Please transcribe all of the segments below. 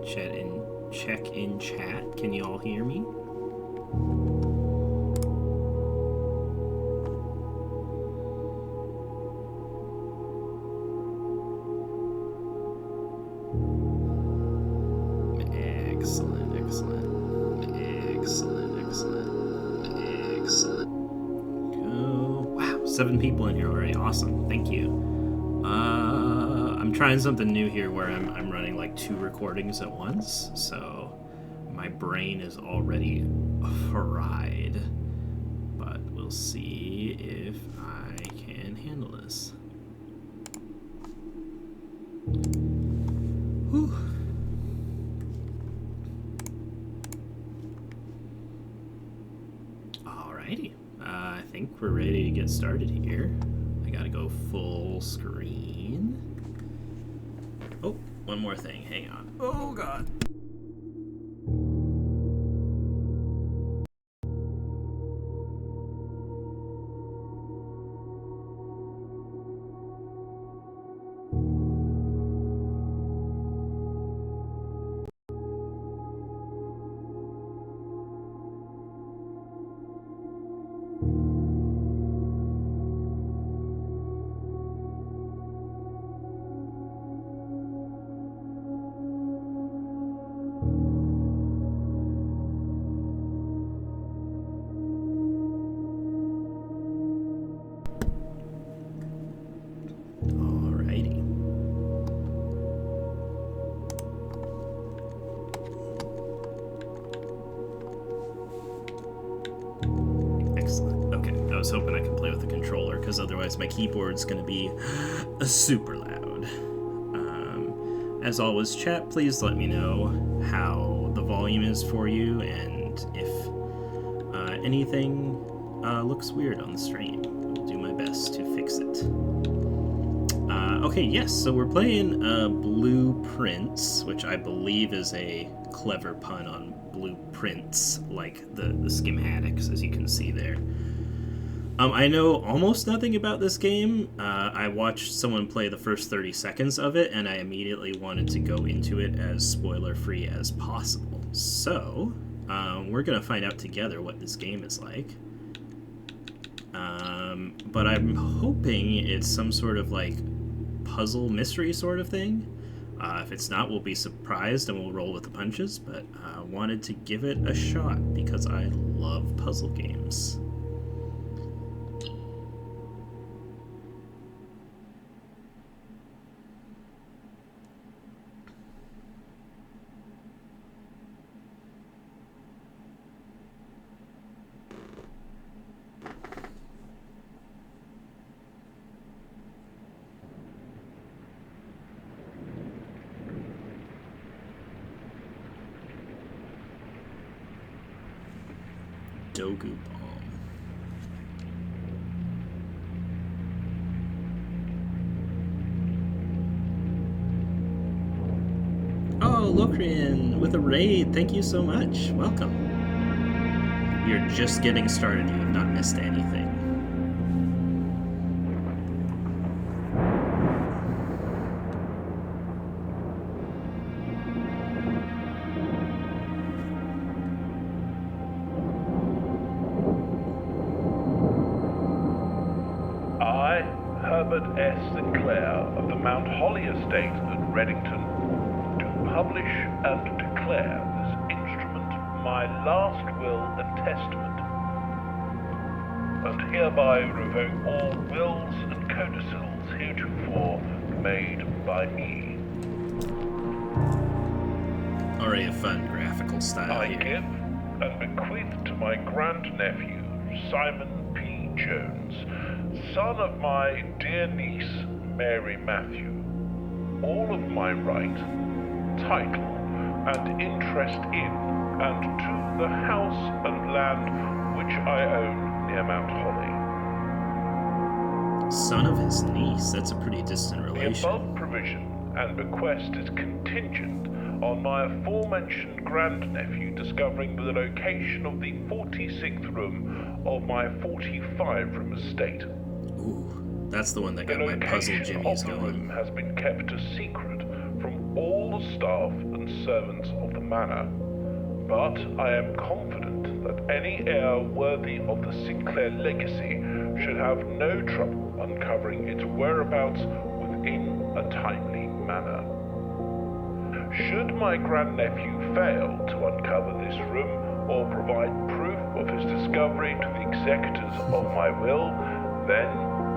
check in chat. Can you all hear me? Excellent. Oh, wow, 7 people in here already. Awesome. Thank you. I'm trying something new here where I'm running like 2 recordings at once, so my brain is already fried. But we'll see if I can handle this. Whew. Alrighty. I think we're ready to get started here. I gotta go full screen. Oh, one more thing. Hang on. Oh, God. I was hoping I could play with the controller, because otherwise my keyboard's going to be super loud. As always, chat, please let me know how the volume is for you, and if anything looks weird on the stream. I'll do my best to fix it. Okay, yes, so we're playing Blueprints, which I believe is a clever pun on blueprints, like the schematics, as you can see there. I know almost nothing about this game. I watched someone play the first 30 seconds of it, and I immediately wanted to go into it as spoiler-free as possible. So, we're going to find out together what this game is like. But I'm hoping it's some sort of, like, puzzle mystery sort of thing. If it's not, we'll be surprised and we'll roll with the punches, but I wanted to give it a shot because I love puzzle games. Dogu Bomb. Oh, Locrian with a raid. Thank you so much. Welcome. You're just getting started. You have not missed anything. Herbert S. Sinclair of the Mount Holly Estate at Reddington do publish and declare this instrument my last will and testament, and hereby revoke all wills and codicils heretofore made by me. Already a fun graphical style I here. give and bequeath to my grandnephew, Simon P. Jones, son of my dear niece, Mary Matthew, all of my right, title, and interest in and to the house and land which I own near Mount Holly. Son of his niece, that's a pretty distant relation. The above provision and bequest is contingent on my aforementioned grandnephew discovering the location of the 46th room of my 45-room estate. Ooh, that's the one that got my puzzle jimmies going. The location of the room has been kept a secret from all the staff and servants of the manor, but I am confident that any heir worthy of the Sinclair legacy should have no trouble uncovering its whereabouts within a timely manner. Should my grandnephew fail to uncover this room or provide proof of his discovery to the executors of my will, then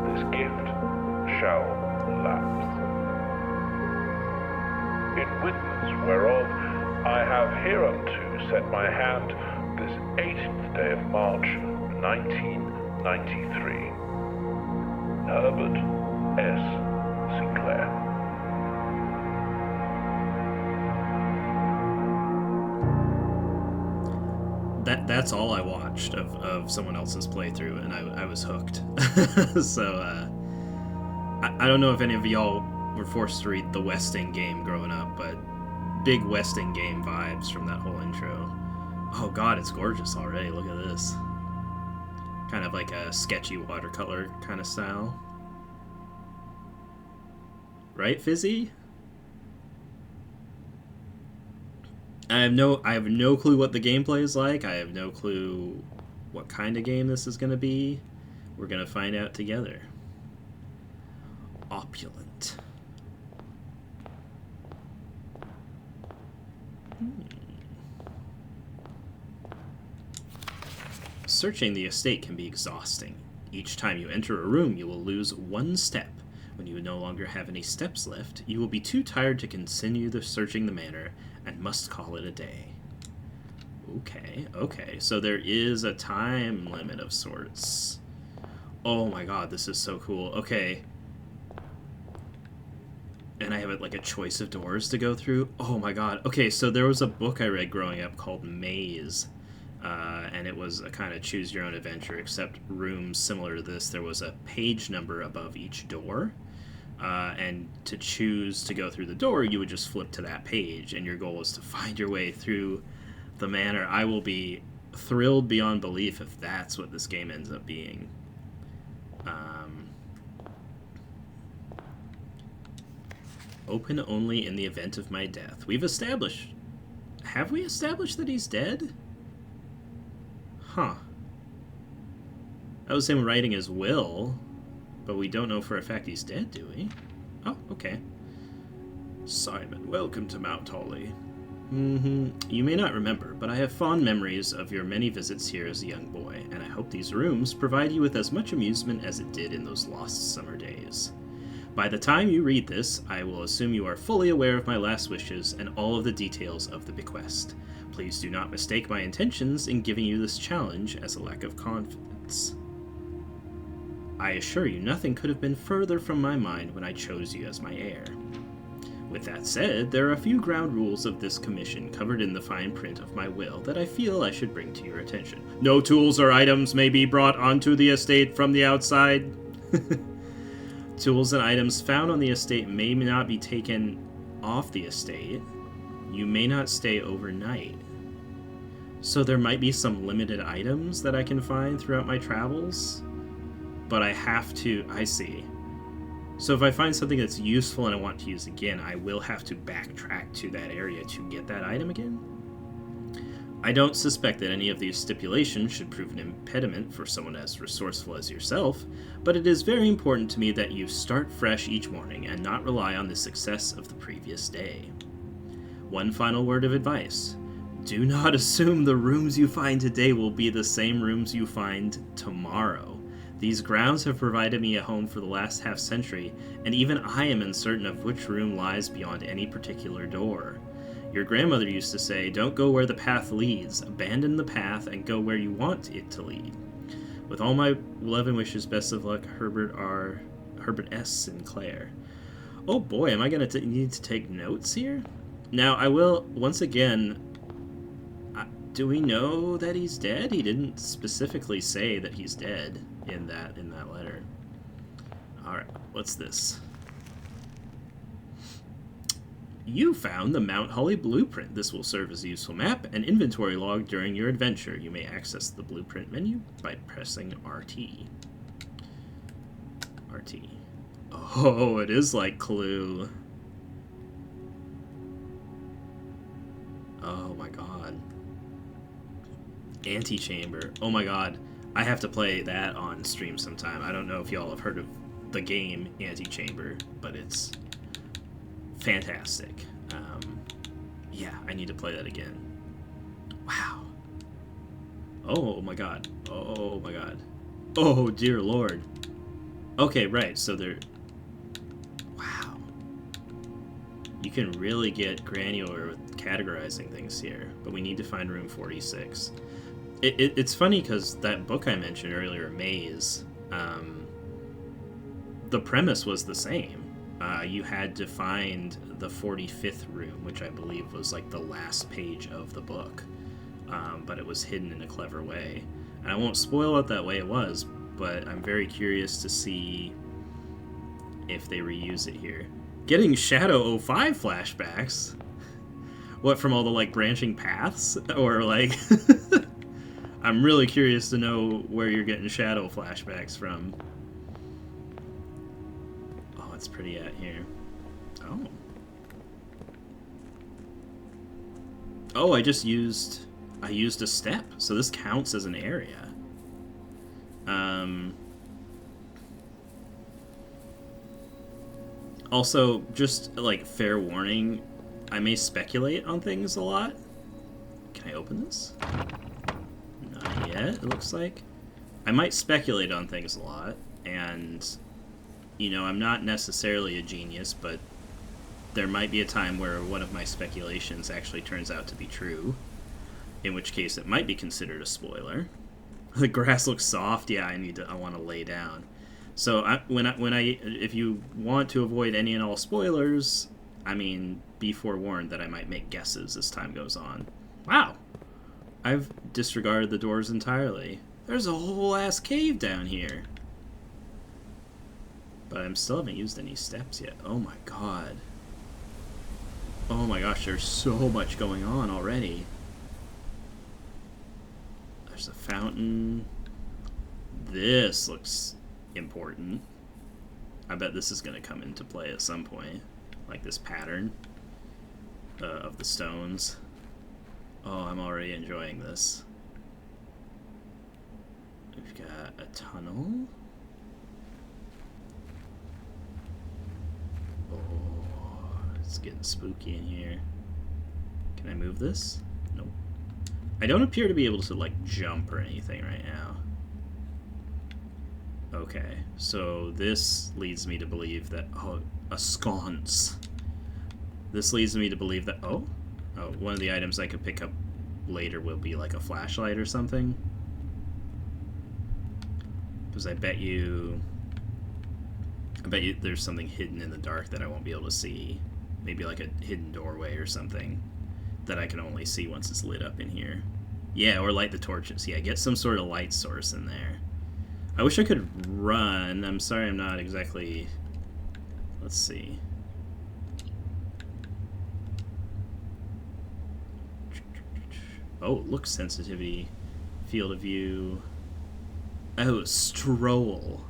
this gift shall lapse. In witness whereof I have hereunto set my hand this 18th day of March, 1993. Herbert S. Sinclair. That's all I watched of someone else's playthrough, and I was hooked. So, I don't know if any of y'all were forced to read the Westing game growing up, but big Westing game vibes from that whole intro. Oh god, it's gorgeous already, look at this. Kind of like a sketchy watercolor kind of style. Right, Fizzy? I have no clue what the gameplay is like. I have no clue what kind of game this is going to be. We're going to find out together. Opulent. Searching the estate can be exhausting. Each time you enter a room, you will lose one step. When you no longer have any steps left, you will be too tired to continue searching the manor and must call it a day. Okay. So there is a time limit of sorts. Oh my god, this is so cool. Okay. And I have like a choice of doors to go through. Oh my god. Okay, so there was a book I read growing up called Maze. And it was a kind of choose your own adventure, except rooms similar to this, there was a page number above each door. And to choose to go through the door, you would just flip to that page, and your goal is to find your way through the manor. I will be thrilled beyond belief if that's what this game ends up being. Open only in the event of my death. Have we established that he's dead? Huh. That was him writing his will, but we don't know for a fact he's dead, do we? Oh, okay. Simon, welcome to Mount Holly. You may not remember, but I have fond memories of your many visits here as a young boy, and I hope these rooms provide you with as much amusement as it did in those lost summer days. By the time you read this, I will assume you are fully aware of my last wishes and all of the details of the bequest. Please do not mistake my intentions in giving you this challenge as a lack of confidence. I assure you nothing could have been further from my mind when I chose you as my heir. With that said, there are a few ground rules of this commission covered in the fine print of my will that I feel I should bring to your attention. No tools or items may be brought onto the estate from the outside. Tools and items found on the estate may not be taken off the estate. You may not stay overnight. So there might be some limited items that I can find throughout my travels, but I see. So if I find something that's useful and I want to use again, I will have to backtrack to that area to get that item again. I don't suspect that any of these stipulations should prove an impediment for someone as resourceful as yourself, but it is very important to me that you start fresh each morning and not rely on the success of the previous day. One final word of advice. Do not assume the rooms you find today will be the same rooms you find tomorrow. These grounds have provided me a home for the last half-century, and even I am uncertain of which room lies beyond any particular door. Your grandmother used to say, don't go where the path leads, abandon the path and go where you want it to lead. With all my love and wishes, best of luck, Herbert S. Sinclair. Oh boy, am I going to need to take notes here? Now, I will, once again, do we know that he's dead? He didn't specifically say that he's dead in that letter. Alright, what's this? You found the Mount Holly blueprint. This will serve as a useful map and inventory log during your adventure. You may access the blueprint menu by pressing RT. RT. Oh, it is like Clue. Oh my god. Antechamber. Oh my god. I have to play that on stream sometime. I don't know if y'all have heard of the game Antechamber, but it's fantastic. Yeah, I need to play that again. Wow. Oh my god. Oh my god. Oh dear lord. Okay, right, so they're... Wow. You can really get granular with categorizing things here, but we need to find room 46. It's funny because that book I mentioned earlier, Maze, the premise was the same. You had to find the 45th room, which I believe was like the last page of the book, but it was hidden in a clever way. And I won't spoil what that way it was, but I'm very curious to see if they reuse it here. Getting Shadow 05 flashbacks? What, from all the like branching paths? Or like... I'm really curious to know where you're getting Shadow flashbacks from. Oh, it's pretty out here. Oh. Oh, I used a step, so this counts as an area. Also, just like fair warning, I may speculate on things a lot. Can I open this? Not yet, it looks like. I might speculate on things a lot, and, you know, I'm not necessarily a genius, but there might be a time where one of my speculations actually turns out to be true, in which case it might be considered a spoiler. The grass looks soft. Yeah, I want to lay down. So if you want to avoid any and all spoilers, I mean, be forewarned that I might make guesses as time goes on. Wow, I've disregarded the doors entirely. There's a whole ass cave down here. But I still haven't used any steps yet. Oh my god. Oh my gosh, there's so much going on already. There's a fountain. This looks important. I bet this is going to come into play at some point. Like this pattern of the stones. Oh, I'm already enjoying this. We've got a tunnel. Oh, it's getting spooky in here. Can I move this? Nope. I don't appear to be able to, like, jump or anything right now. Okay, so this leads me to believe that... Oh, a sconce. This leads me to believe that... Oh, one of the items I could pick up later will be, like, a flashlight or something. Because I bet you there's something hidden in the dark that I won't be able to see. Maybe like a hidden doorway or something that I can only see once it's lit up in here. Yeah, or light the torches. Yeah, get some sort of light source in there. I wish I could run. I'm sorry I'm not exactly... Let's see. Oh, look sensitivity. Field of view. Oh, stroll.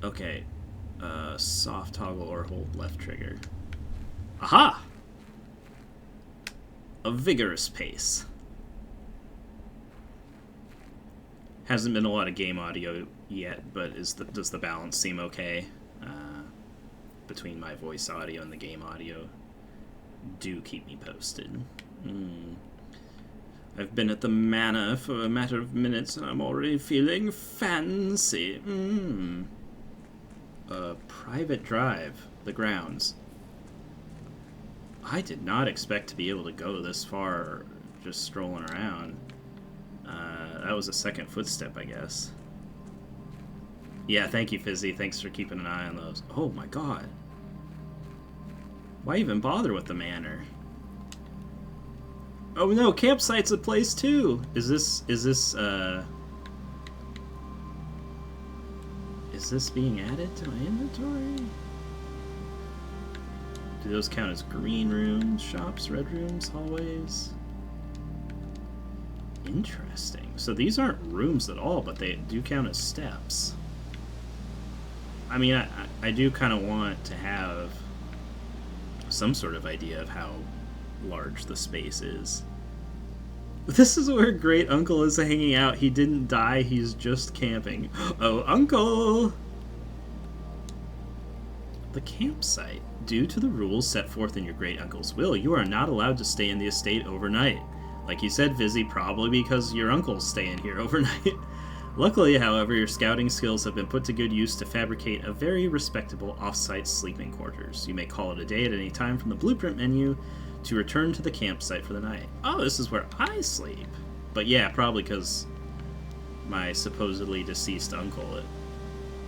Okay. Soft toggle or hold left trigger. Aha! A vigorous pace. Hasn't been a lot of game audio yet, but does the balance seem okay between my voice audio and the game audio? Do keep me posted. I've been at the manor for a matter of minutes and I'm already feeling fancy. Private drive. The grounds. I did not expect to be able to go this far just strolling around. That was a second footstep, I guess. Yeah, thank you, Fizzy. Thanks for keeping an eye on those. Oh my god. Why even bother with the manor? Oh no, campsite's a place too! Is this being added to my inventory? Do those count as green rooms, shops, red rooms, hallways? Interesting. So these aren't rooms at all, but they do count as steps. I mean, I do kind of want to have some sort of idea of how large the space is. This is where Great Uncle is hanging out. He didn't die, he's just camping. Oh, Uncle! The campsite. Due to the rules set forth in your Great Uncle's will, you are not allowed to stay in the estate overnight. Like you said, Vizzy, probably because your uncle's staying here overnight. Luckily, however, your scouting skills have been put to good use to fabricate a very respectable off-site sleeping quarters. You may call it a day at any time from the blueprint menu to return to the campsite for the night. Oh, this is where I sleep. But yeah, probably because my supposedly deceased uncle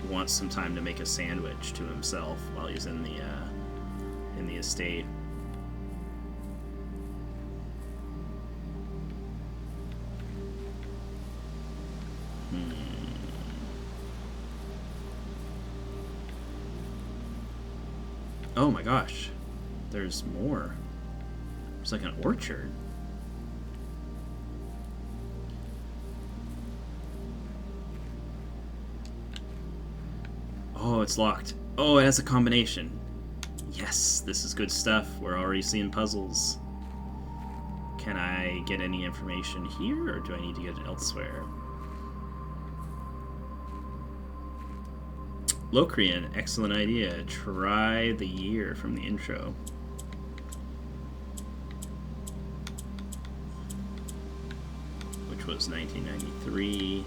wants some time to make a sandwich to himself while he's in the estate. Oh my gosh, there's more. There's like an orchard. Oh, it's locked. Oh, it has a combination. Yes, this is good stuff. We're already seeing puzzles. Can I get any information here, or do I need to get it elsewhere? Locrian, excellent idea. Try the year from the intro. Which was 1993.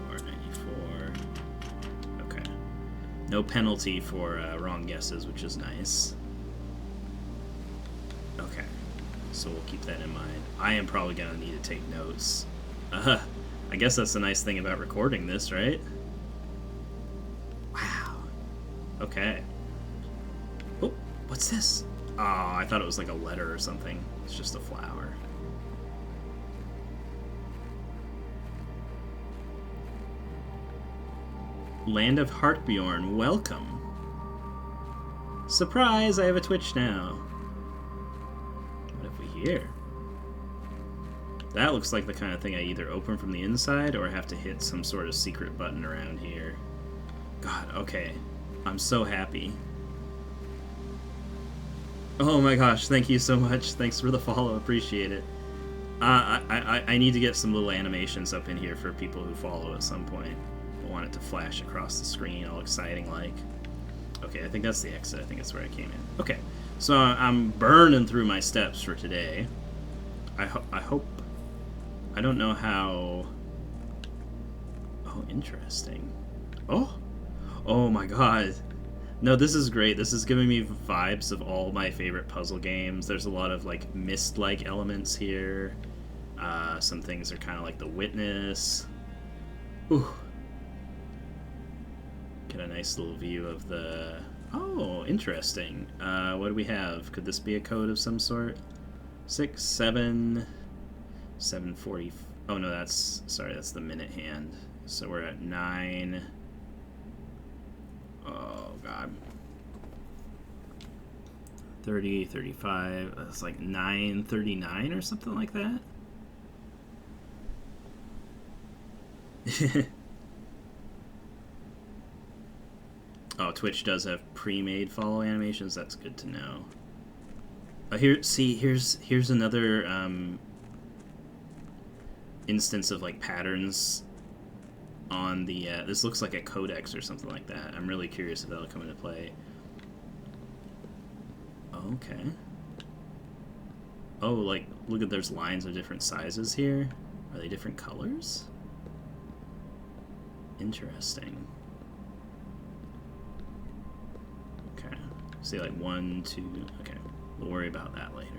Or 94. Okay. No penalty for wrong guesses, which is nice. Okay. So we'll keep that in mind. I am probably going to need to take notes. I guess that's the nice thing about recording this, right? Wow. Okay. Oh, what's this? Oh, I thought it was like a letter or something. It's just a flower. Land of Heartbjorn, welcome. Surprise, I have a Twitch now. What have we here? That looks like the kind of thing I either open from the inside or have to hit some sort of secret button around here. God, okay. I'm so happy. Oh my gosh, thank you so much. Thanks for the follow, appreciate it. I need to get some little animations up in here for people who follow at some point. I want it to flash across the screen, all exciting like. Okay, I think that's the exit. I think that's where I came in. Okay, so I'm burning through my steps for today. I hope... I don't know how... Oh, interesting. Oh my god. No, this is great. This is giving me vibes of all my favorite puzzle games. There's a lot of, like, Myst-like elements here. Some things are kind of like The Witness. Ooh. Get a nice little view of the... Oh, interesting. What do we have? Could this be a code of some sort? 6, 7... 7:40. Oh no, that's the minute hand. So we're at 9. Oh god. 30, 35. It's like 9:39 or something like that. Oh, Twitch does have pre-made follow animations. That's good to know. Here's another instance of like patterns on the this looks like a codex or something like that. I'm really curious if that'll come into play. Okay. Oh, like look at, there's lines of different sizes here. Are they different colors? Interesting. Okay. See, like 1, 2. Okay, we'll worry about that later.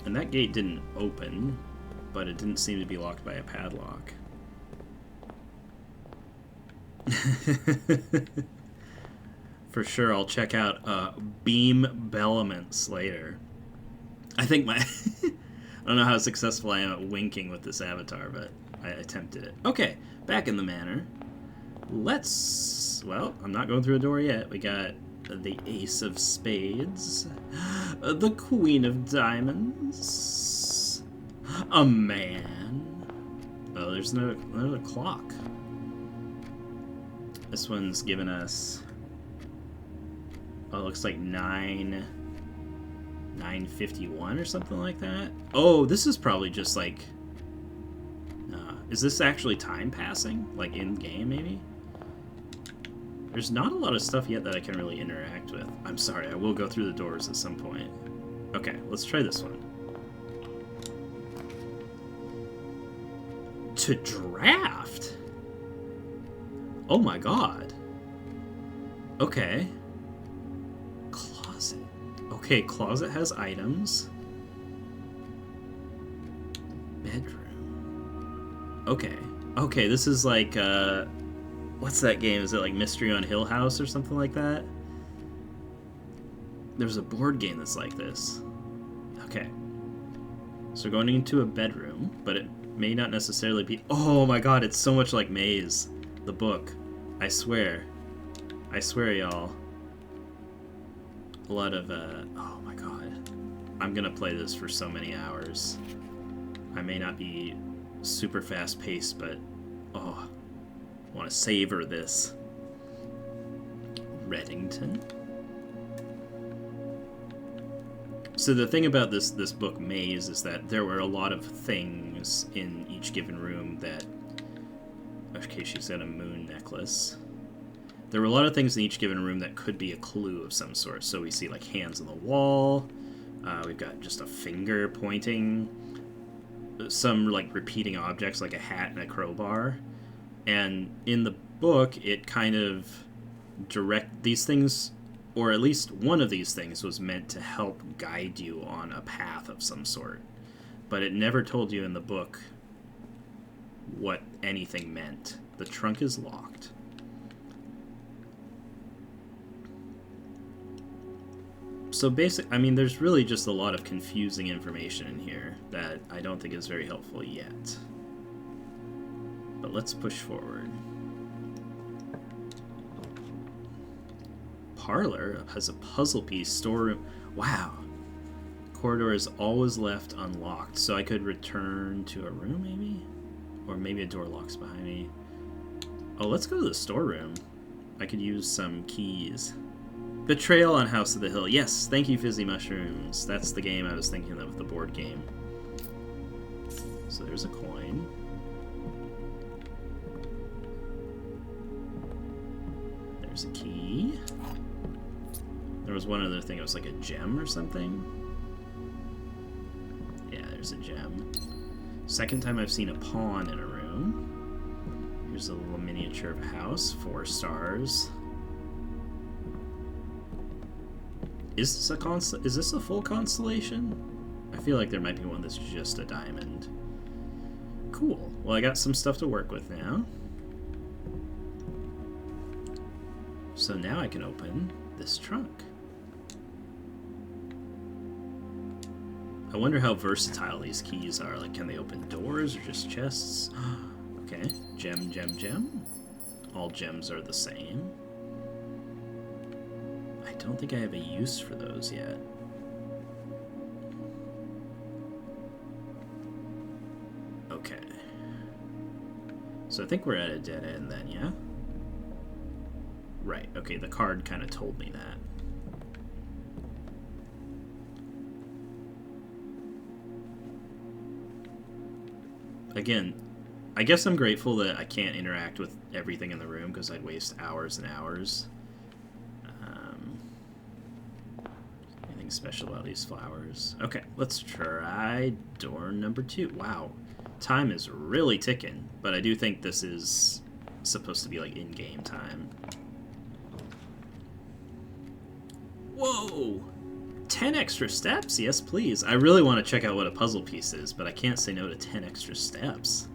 And that gate didn't open, but it didn't seem to be locked by a padlock. For sure, I'll check out Beam Bellaments later. I think my... I don't know how successful I am at winking with this avatar, but I attempted it. Okay, back in the manor. Let's... Well, I'm not going through a door yet. We got the Ace of Spades, the Queen of Diamonds, a man. Oh, there's another clock. This one's given us, oh, it looks like 951 or something like that. Oh, this is probably just like, is this actually time passing? Like in game, maybe? There's not a lot of stuff yet that I can really interact with. I'm sorry, I will go through the doors at some point. Okay, let's try this one. To draft? Oh my god. Okay. Closet. Okay, closet has items. Bedroom. Okay. Okay, this is like, what's that game? Is it like Mystery on Hill House or something like that? There's a board game that's like this. Okay. So going into a bedroom, but it may not necessarily be... Oh my god, it's so much like Maze, the book. I swear. I swear, y'all. A lot of, oh my god. I'm gonna play this for so many hours. I may not be super fast-paced, but... Oh, I want to savor this. Reddington. So the thing about this book, Maze, is that there were a lot of things in each given room that... Okay, she's got a moon necklace. There were a lot of things in each given room that could be a clue of some sort. So we see, like, hands on the wall. We've got just a finger pointing. Some, like, repeating objects, like a hat and a crowbar. And in the book, it kind of these things, or at least one of these things, was meant to help guide you on a path of some sort. But it never told you in the book what anything meant. The trunk is locked. So I mean, there's really just a lot of confusing information in here that I don't think is very helpful yet. But let's push forward. Parlor has a puzzle piece storeroom. Wow. Corridor is always left unlocked, so I could return to a room, maybe? Or maybe a door locks behind me. Oh, let's go to the storeroom. I could use some keys. Betrayal on House of the Hill. Yes, thank you, Fizzy Mushrooms. That's the game I was thinking of, the board game. So there's a coin. There's a key. There was one other thing. It was like a gem or something. Yeah, there's a gem. Second time I've seen a pawn in a room. Here's a little miniature of a house. 4 stars. Is this a full constellation? I feel like there might be one that's just a diamond. Cool. Well, I got some stuff to work with now. So now I can open this trunk. I wonder how versatile these keys are. Like, can they open doors or just chests? Okay. Gem, gem, gem. All gems are the same. I don't think I have a use for those yet. Okay. So I think we're at a dead end then, yeah? Right, okay, the card kind of told me that. Again, I guess I'm grateful that I can't interact with everything in the room because I'd waste hours and hours. Anything special about these flowers? Okay, let's try door number 2. Wow, time is really ticking, but I do think this is supposed to be like in-game time. Whoa! 10 extra steps? Yes, please. I really want to check out what a puzzle piece is, but I can't say no to 10 extra steps.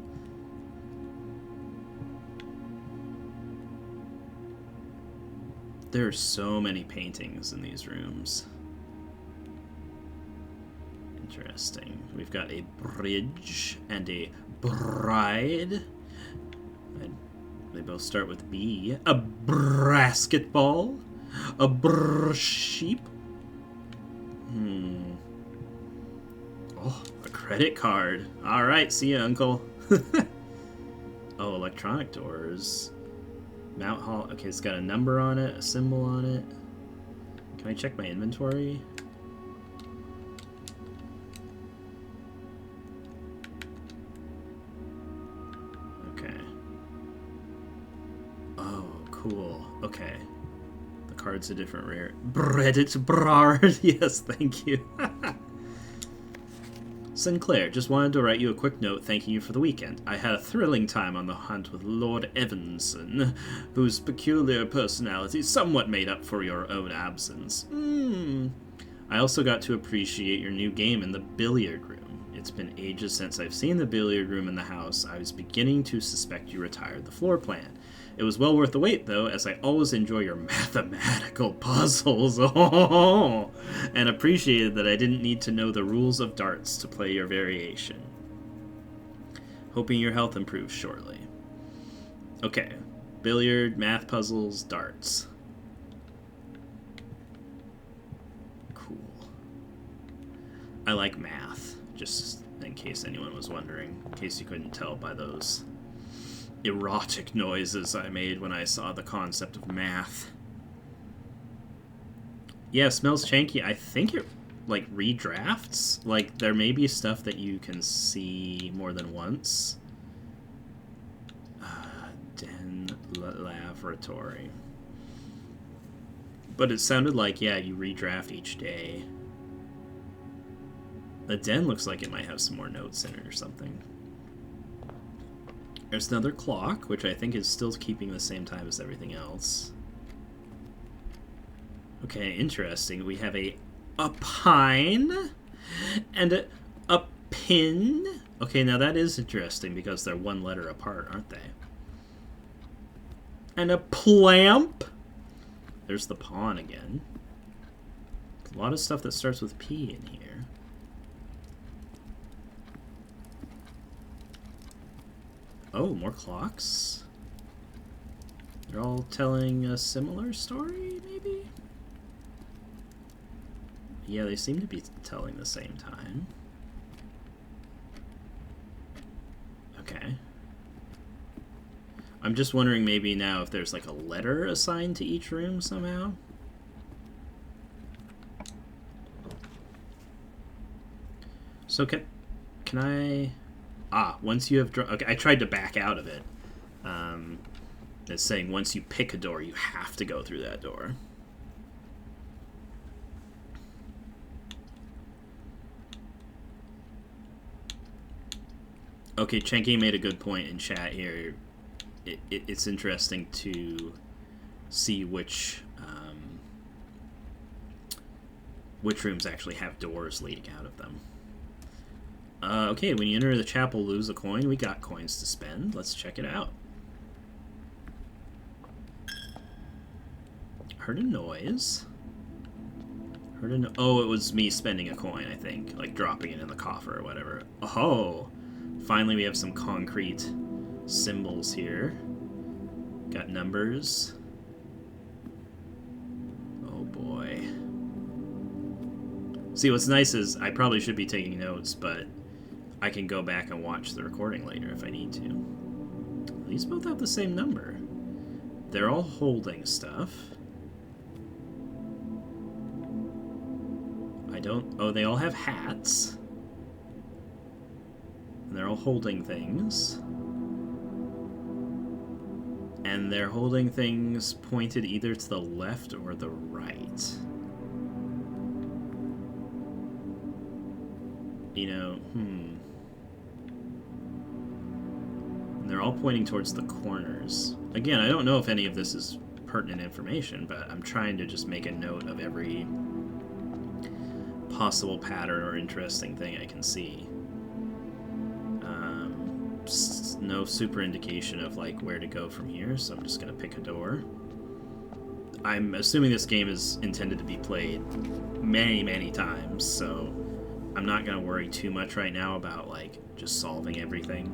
There are so many paintings in these rooms. Interesting. We've got a bridge and a bride. They both start with B. A basketball. A sheep. Oh, a credit card. Alright, see ya, uncle. Oh, electronic doors. Mount Hall. Okay, it's got a number on it, a symbol on it. Can I check my inventory? Okay. Oh, cool. Okay. The card's a different rare. Reddit Brard. Yes, thank you. Sinclair, just wanted to write you a quick note thanking you for the weekend. I had a thrilling time on the hunt with Lord Evanson, whose peculiar personality somewhat made up for your own absence. I also got to appreciate your new game in the billiard room. It's been ages since I've seen the billiard room in the house. I was beginning to suspect you retired the floor plan. It was well worth the wait, though, as I always enjoy your mathematical puzzles. Oh, and appreciated that I didn't need to know the rules of darts to play your variation. Hoping your health improves shortly. Okay. Billiard, math puzzles, darts. Cool. I like math, just in case anyone was wondering, in case you couldn't tell by those erotic noises I made when I saw the concept of math. Yeah, smells chanky. I think it, like, redrafts. Like, there may be stuff that you can see more than once. Den Laboratory. But it sounded like, yeah, you redraft each day. The den looks like it might have some more notes in it or something. There's another clock, which I think is still keeping the same time as everything else. Okay, interesting. We have a pine and a pin. Okay, now that is interesting because they're one letter apart, aren't they? And a plamp. There's the pawn again. A lot of stuff that starts with P in here. Oh, more clocks. They're all telling a similar story, maybe? Yeah, they seem to be telling the same time. Okay. I'm just wondering maybe now if there's like a letter assigned to each room somehow. So can I... Ah, once you have... Okay, I tried to back out of it. It's saying once you pick a door, you have to go through that door. Okay, Chenki made a good point in chat here. It's interesting to see which rooms actually have doors leading out of them. Okay, when you enter the chapel, lose a coin. We got coins to spend. Let's check it out. Heard a noise. Oh, it was me spending a coin, I think. Like dropping it in the coffer or whatever. Oh! Finally, we have some concrete symbols here. Got numbers. Oh boy. See, what's nice is I probably should be taking notes, but I can go back and watch the recording later if I need to. These both have the same number. They're all holding stuff. Oh, they all have hats. And they're all holding things. And they're holding things pointed either to the left or the right. You know, And they're all pointing towards the corners. Again, I don't know if any of this is pertinent information, but I'm trying to just make a note of every possible pattern or interesting thing I can see. No super indication of like where to go from here, so I'm just gonna pick a door. I'm assuming this game is intended to be played many times, so I'm not gonna worry too much right now about like just solving everything.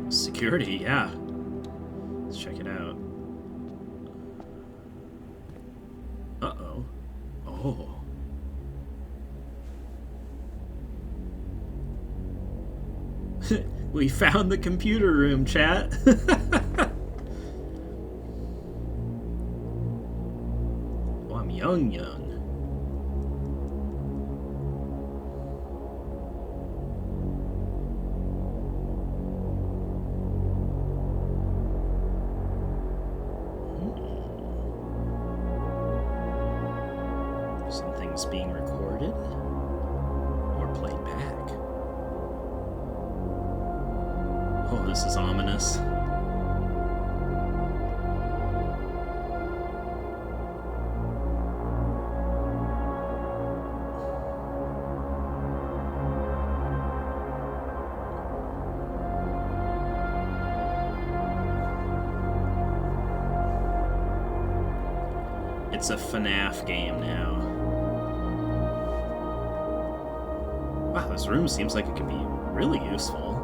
Security, yeah. Let's check it out. Uh-oh. Oh. We found the computer room, chat. I'm young. Something's being recorded or played back. Oh, this is ominous. It's a FNAF game now. Wow, this room seems like it could be really useful.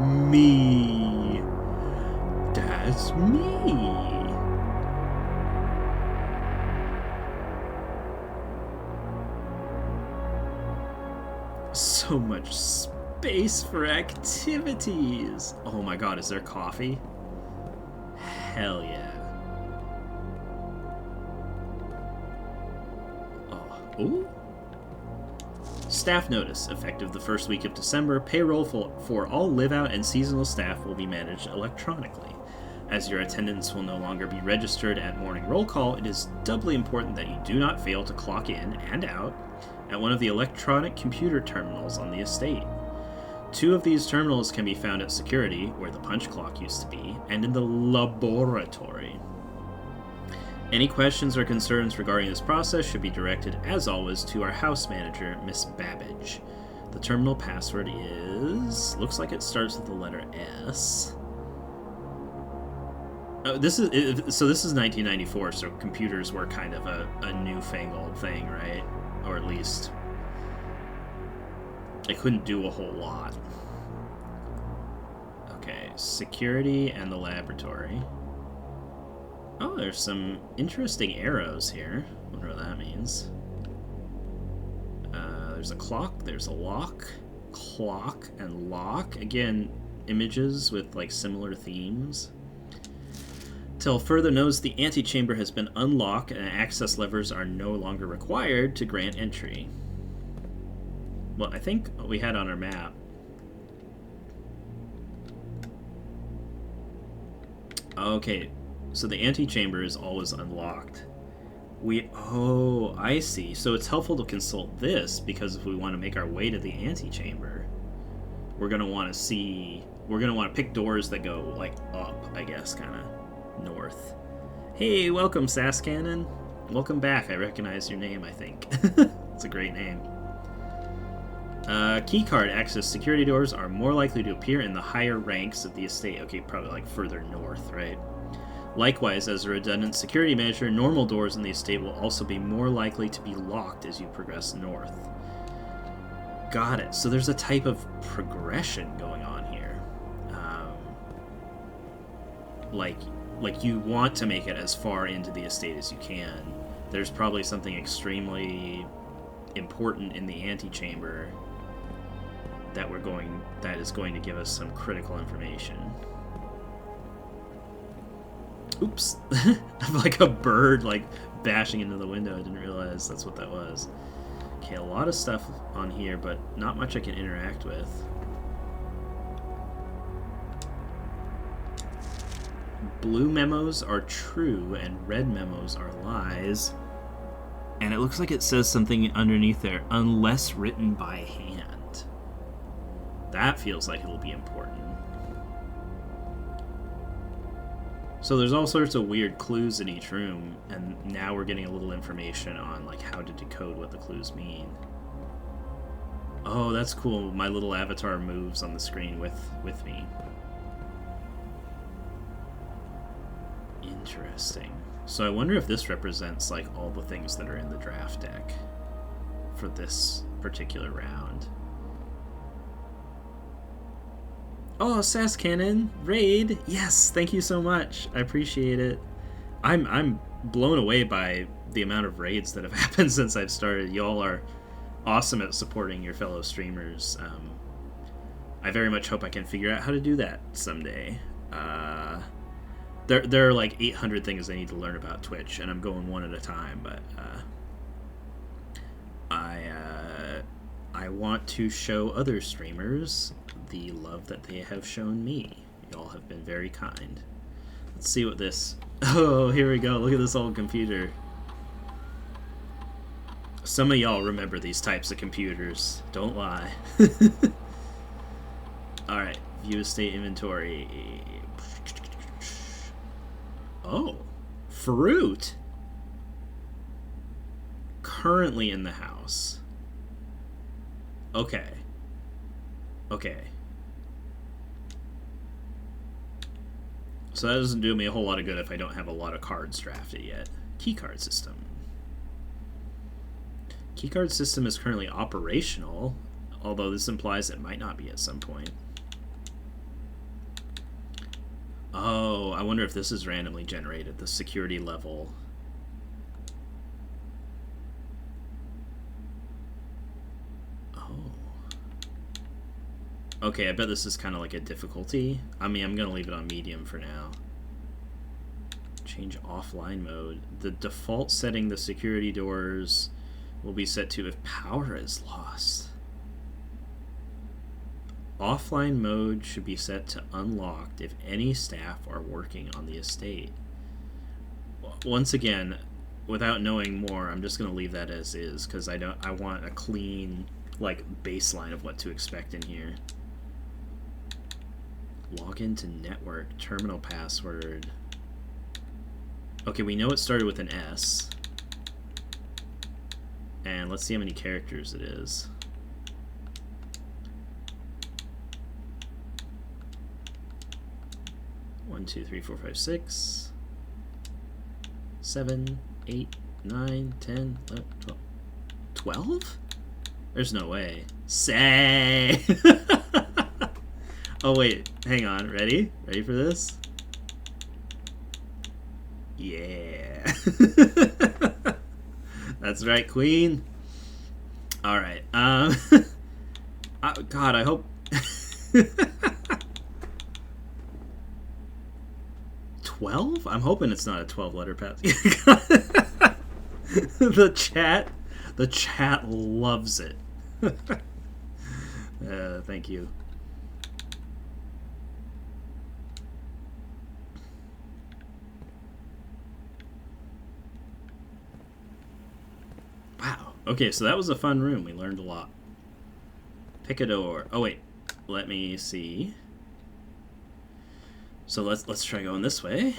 Me. That's me. So much space for activities. Oh my god, is there coffee? Hell yeah. Oh. Ooh. Staff notice. Effective the first week of December, payroll for all live-out and seasonal staff will be managed electronically. As your attendance will no longer be registered at morning roll call, it is doubly important that you do not fail to clock in and out at one of the electronic computer terminals on the estate. 2 of these terminals can be found at security, where the punch clock used to be, and in the laboratory. Any questions or concerns regarding this process should be directed, as always, to our house manager, Miss Babbage. The terminal password is... looks like it starts with the letter S. Oh, this is 1994, so computers were kind of a newfangled thing, right? Or at least they couldn't do a whole lot. Okay, security and the laboratory. Oh, there's some interesting arrows here. Wonder what that means. There's a clock, there's a lock, clock, and lock. Again, images with like similar themes. Till further notice, the antechamber has been unlocked and access levers are no longer required to grant entry. Well, I think what we had on our map. Okay, so the antechamber is always unlocked. Oh, I see. So it's helpful to consult this, because if we want to make our way to the antechamber, we're going to want to pick doors that go, like, up, I guess, kind of north. Hey, welcome, Saskanen. Welcome back. I recognize your name, I think. It's a great name. Keycard access security doors are more likely to appear in the higher ranks of the estate. Okay, probably like further north, right? Likewise, as a redundant security measure, normal doors in the estate will also be more likely to be locked as you progress north. Got it. So there's a type of progression going on here. Like you want to make it as far into the estate as you can. There's probably something extremely important in the antechamber that is going to give us some critical information. Oops. Like a bird like bashing into the window. I didn't realize that's what that was. Okay, a lot of stuff on here, but not much I can interact with. Blue memos are true and red memos are lies. And it looks like it says something underneath there, unless written by hand. That feels like it'll be important. So there's all sorts of weird clues in each room, and now we're getting a little information on like how to decode what the clues mean. Oh, that's cool. My little avatar moves on the screen with me. Interesting. So I wonder if this represents like all the things that are in the draft deck for this particular round. Oh, Saskanen, raid. Yes, thank you so much. I appreciate it. I'm blown away by the amount of raids that have happened since I've started. Y'all are awesome at supporting your fellow streamers. I very much hope I can figure out how to do that someday. There are like 800 things I need to learn about Twitch, and I'm going one at a time, but I want to show other streamers the love that they have shown me. Y'all have been very kind. Let's see what this... Oh, here we go. Look at this old computer. Some of y'all remember these types of computers. Don't lie. Alright, view estate inventory. Oh, fruit. Currently in the house. Okay. Okay. So that doesn't do me a whole lot of good if I don't have a lot of cards drafted yet. Keycard system. Keycard system is currently operational, although this implies it might not be at some point. Oh, I wonder if this is randomly generated, the security level. Oh. Okay, I bet this is kind of like a difficulty. I mean, I'm going to leave it on medium for now. Change offline mode. The default setting, the security doors will be set to if power is lost. Offline mode should be set to unlocked if any staff are working on the estate. Once again, without knowing more, I'm just going to leave that as is because I want a clean like baseline of what to expect in here. Log into network, terminal password. Okay, we know it started with an S. And let's see how many characters it is. One, 2, 3, 4, 5, 6, 7, 8, 9, 10, 11, 12. 12? There's no way. Say! Oh, wait. Hang on. Ready? Ready for this? Yeah. That's right, Queen. Alright. God, I hope... 12? I'm hoping it's not a 12-letter pass. The chat loves it. Thank you. Wow. Okay, so that was a fun room. We learned a lot. Pick a door. Oh wait, let me see. So let's try going this way.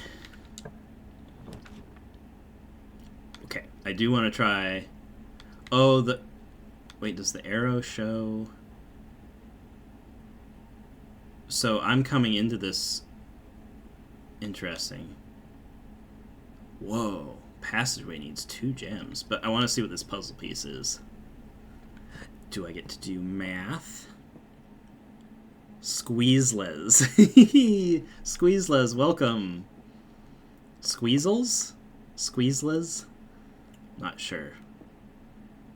Okay, I do want to try. Oh, wait, does the arrow show? So I'm coming into this. Interesting. Whoa, passageway needs 2 gems, but I want to see what this puzzle piece is. Do I get to do math? Squeezles. Squeezles, welcome. Squeezles? Squeezles? Not sure.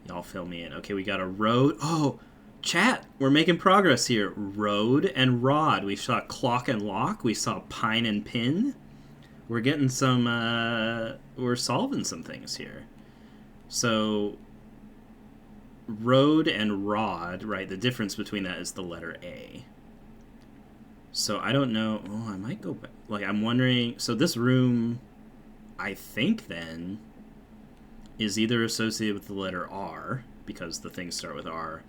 Y'all fill me in. Okay, we got a road. Oh, chat, we're making progress here. Road and rod. We saw clock and lock. We saw pine and pin. We're getting some, we're solving some things here. So, road and rod, right, the difference between that is the letter A. So I don't know. Oh, I might go back. Like, I'm wondering. So this room, I think then, is either associated with the letter R because the things start with R,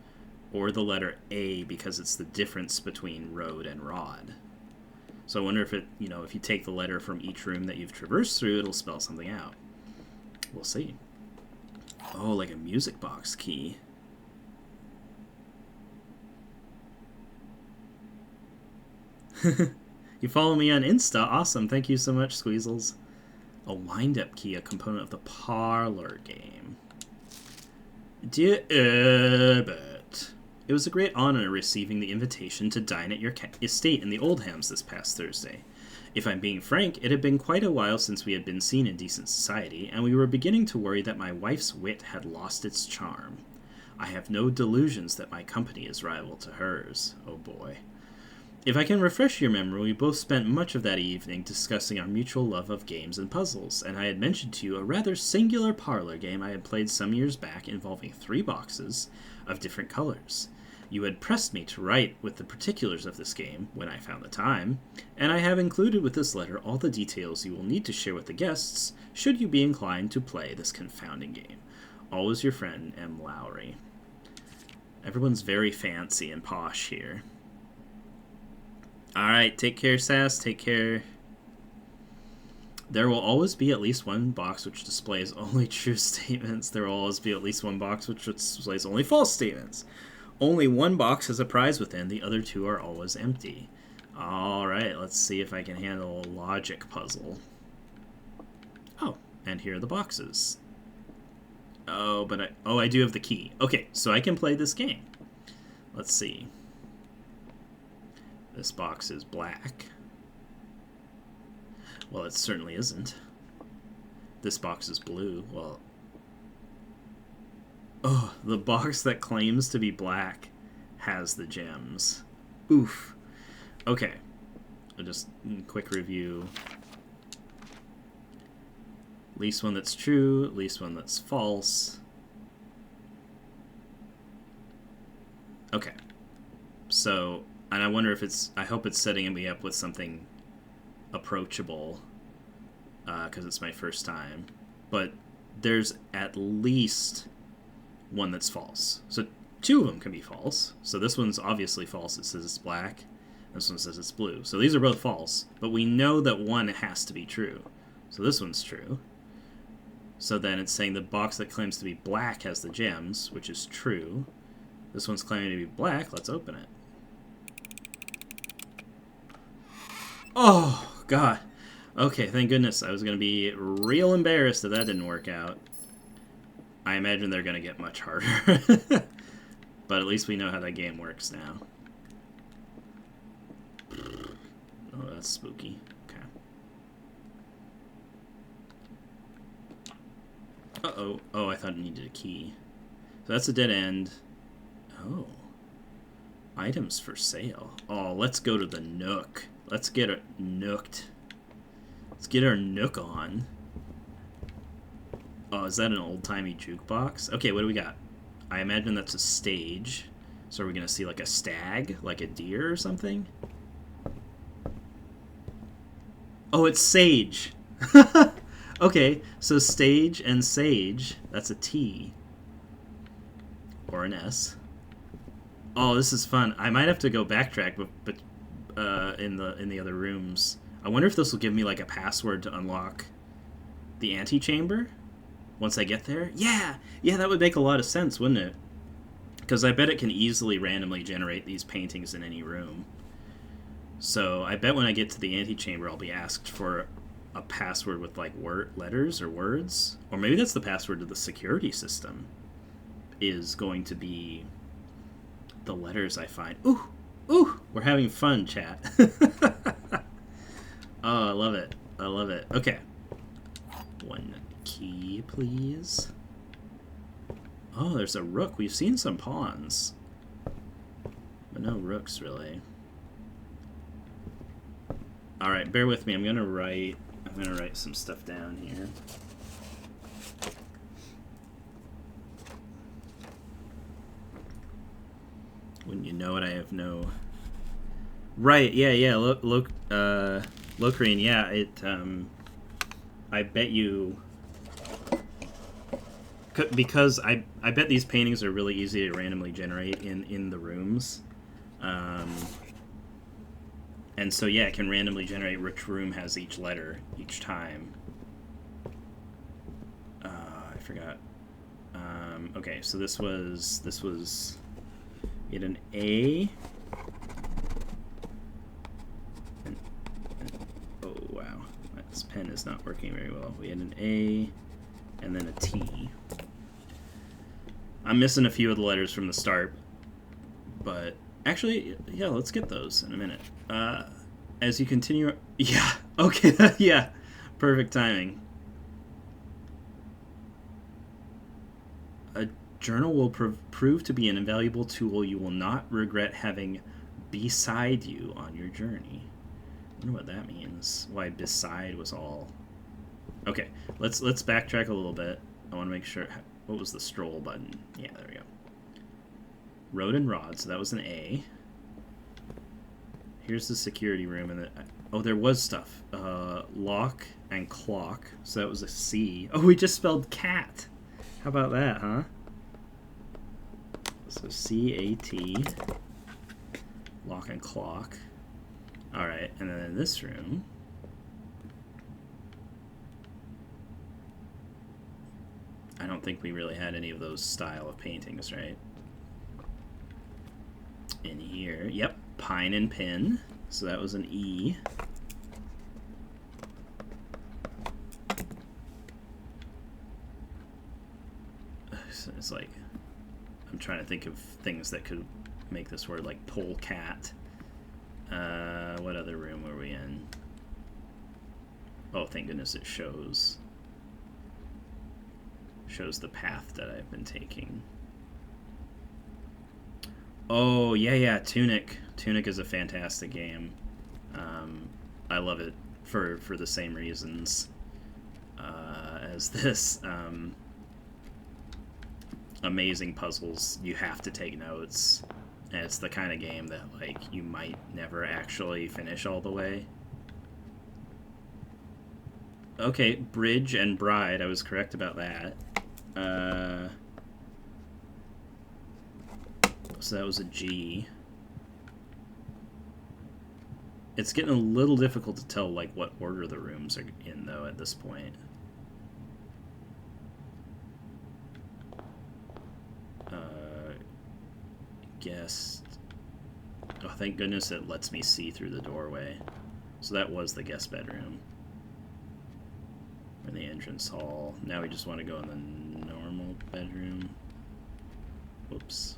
or the letter A because it's the difference between road and rod. So I wonder if it, you know, if you take the letter from each room that you've traversed through, it'll spell something out. We'll see. Oh, like a music box key. You follow me on Insta? Awesome. Thank you so much, Squeezles. A wind-up key, a component of the parlor game. Dear Herbert, it was a great honor receiving the invitation to dine at your estate in the Oldhams this past Thursday. If I'm being frank, it had been quite a while since we had been seen in decent society, and we were beginning to worry that my wife's wit had lost its charm. I have no delusions that my company is rival to hers. Oh boy. If I can refresh your memory, we both spent much of that evening discussing our mutual love of games and puzzles, and I had mentioned to you a rather singular parlor game I had played some years back involving 3 boxes of different colors. You had pressed me to write with the particulars of this game when I found the time, and I have included with this letter all the details you will need to share with the guests should you be inclined to play this confounding game. Always your friend, M. Lowry. Everyone's very fancy and posh here. Alright, take care, Sass. Take care. There will always be at least one box which displays only true statements. There will always be at least one box which displays only false statements. Only one box has a prize within. The other 2 are always empty. Alright, let's see if I can handle a logic puzzle. Oh, and here are the boxes. Oh, but I do have the key. Okay, so I can play this game. Let's see. This box is black. Well, it certainly isn't. This box is blue. Well... Oh, the box that claims to be black has the gems. Oof. Okay. Just quick review. Least one that's true, least one that's false. Okay. So, and I wonder if it's... I hope it's setting me up with something approachable, because it's my first time. But there's at least one that's false. So 2 of them can be false. So this one's obviously false. It says it's black. This one says it's blue. So these are both false. But we know that one has to be true. So this one's true. So then it's saying the box that claims to be black has the gems, which is true. This one's claiming to be black. Let's open it. Oh, God. Okay, thank goodness. I was going to be real embarrassed if that didn't work out. I imagine they're going to get much harder. But at least we know how that game works now. Oh, that's spooky. Okay. Uh-oh. Oh, I thought it needed a key. So that's a dead end. Oh. Items for sale. Oh, let's go to the Nook. Let's get it nooked. Let's get our Nook on. Oh, is that an old-timey jukebox? Okay, what do we got? I imagine that's a stage. So are we going to see like a stag? Like a deer or something? Oh, it's sage. Okay, so stage and sage. That's a T. Or an S. Oh, this is fun. I might have to go backtrack, but in the other rooms. I wonder if this will give me like a password to unlock the antechamber once I get there. Yeah, that would make a lot of sense, wouldn't it? Because I bet it can easily randomly generate these paintings in any room. So I bet when I get to the antechamber, I'll be asked for a password with like letters or words, or maybe that's the password to the security system. Is going to be the letters I find. Ooh, we're having fun, chat. Oh, I love it. I love it. Okay. One key, please. Oh, there's a rook. We've seen some pawns, but no rooks, really. Alright, bear with me. I'm gonna write some stuff down here. Wouldn't you know it, I have no... Right, yeah, Locrine, yeah, it, I bet you... Because I bet these paintings are really easy to randomly generate in the rooms. And so, yeah, it can randomly generate which room has each letter each time. I forgot. Okay, so this was... We had an A. Oh, wow. This pen is not working very well. We had an A and then a T. I'm missing a few of the letters from the start, but actually, yeah, let's get those in a minute. As you continue... Yeah, Okay, yeah. Perfect timing. A journal will prove to be an invaluable tool you will not regret having beside you on your journey. I wonder what that means. Why beside was all. Okay, let's backtrack a little bit. I want to make sure. What was the stroll button? Yeah, there we go. Road and rod, so that was an A. Here's the security room, and oh, there was stuff. Lock and clock, so that was a C. Oh, we just spelled cat. How about that, huh? So C-A-T. Lock and clock. Alright, and then in this room... I don't think we really had any of those style of paintings, right? In here, yep, pine and pin. So that was an E. So it's like... I'm trying to think of things that could make this word, like polecat. What other room were we in? Oh, thank goodness it shows the path that I've been taking. Oh, yeah, Tunic. Tunic is a fantastic game. I love it for the same reasons as this. Amazing puzzles. You have to take notes. And it's the kind of game that, like, you might never actually finish all the way. Okay, bridge and bride. I was correct about that. So that was a G. It's getting a little difficult to tell, like, what order the rooms are in, though, at this point. Guest. Oh, thank goodness it lets me see through the doorway. So that was the guest bedroom. Or the entrance hall. Now we just want to go in the normal bedroom. Whoops.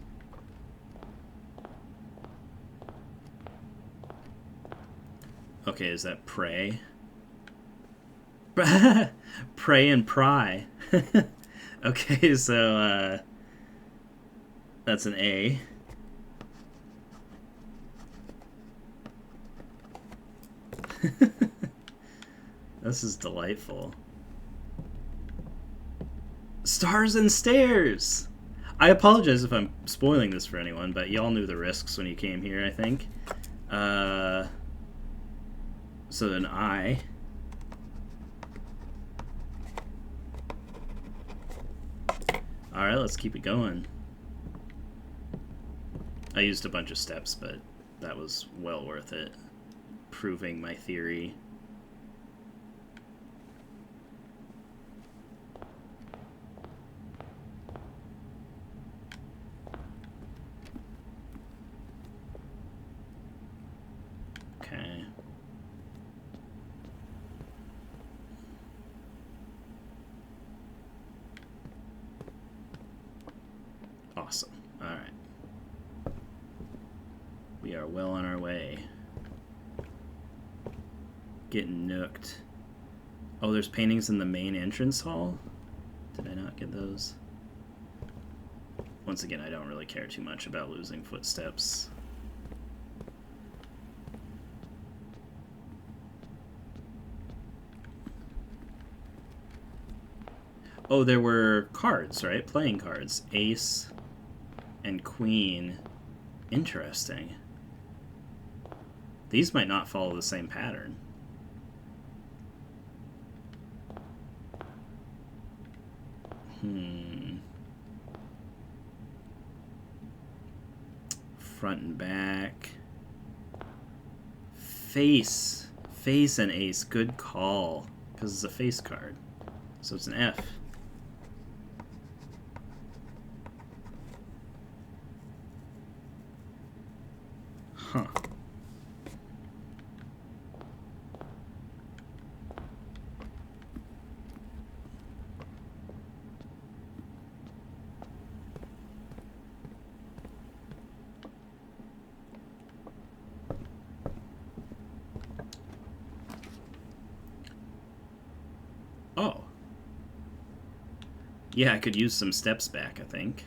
Okay, is that pray? Pray and pry. Okay, so that's an A. This is delightful. Stars and stairs! I apologize if I'm spoiling this for anyone, but y'all knew the risks when you came here, I think. So an I. Alright, let's keep it going. I used a bunch of steps, but that was well worth it. Proving my theory. Okay. Awesome. All right. We are well on our way. Getting nooked. Oh, there's paintings in the main entrance hall? Did I not get those? Once again, I don't really care too much about losing footsteps. Oh, there were cards, right? Playing cards. Ace and queen. Interesting. These might not follow the same pattern. Front and back. Face. Face and ace. Good call. Because it's a face card. So it's an F. Huh. Yeah, I could use some steps back, I think.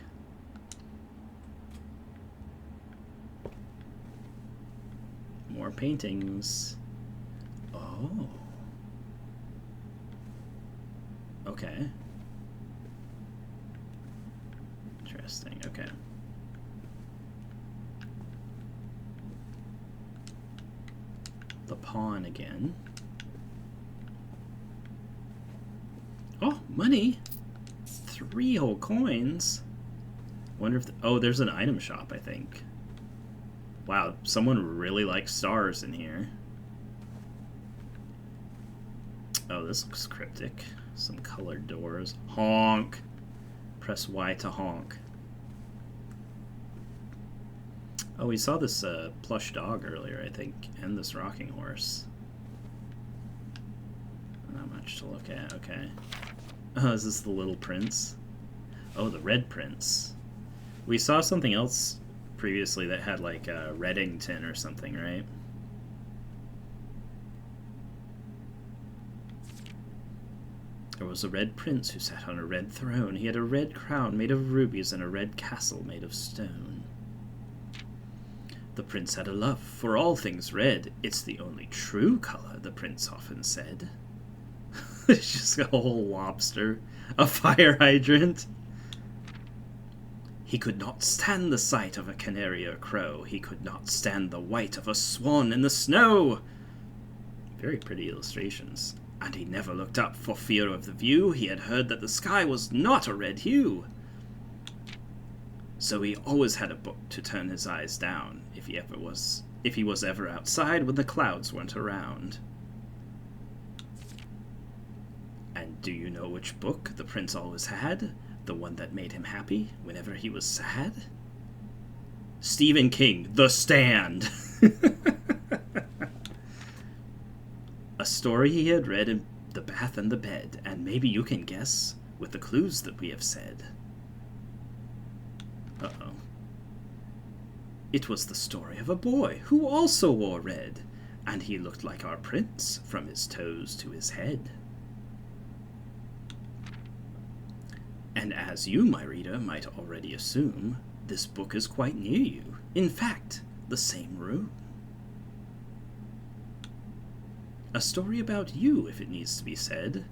More paintings. Oh. Okay. Interesting, okay. The pawn again. Oh, money! 3 whole coins. Wonder if... oh, there's an item shop, I think. Wow, someone really likes stars in here. Oh, this looks cryptic. Some colored doors. Honk! Press Y to honk. Oh, we saw this plush dog earlier, I think, and this rocking horse. Not much to look at, okay. Oh, is this the Little Prince? Oh, the Red Prince. We saw something else previously that had like Reddington or something, right? There was a red prince who sat on a red throne. He had a red crown made of rubies and a red castle made of stone. The prince had a love for all things red. It's the only true color, the prince often said. It's just a whole lobster. A fire hydrant. He could not stand the sight of a canary or crow. He could not stand the white of a swan in the snow. Very pretty illustrations. And he never looked up for fear of the view. He had heard that the sky was not a red hue. So he always had a book to turn his eyes down if he was ever outside when the clouds weren't around. And do you know which book the prince always had? The one that made him happy whenever he was sad? Stephen King, The Stand! A story he had read in the bath and the bed, and maybe you can guess with the clues that we have said. Uh-oh. It was the story of a boy who also wore red, and he looked like our prince from his toes to his head. And as you, my reader, might already assume, this book is quite near you. In fact, the same room. A story about you, if it needs to be said.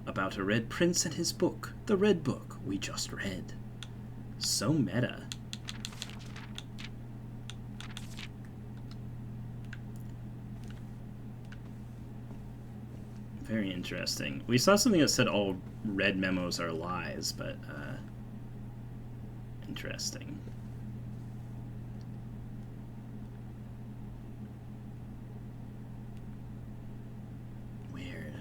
About a red prince and his book, the red book we just read. So meta. Very interesting. We saw something that said all red memos are lies, but interesting. Weird.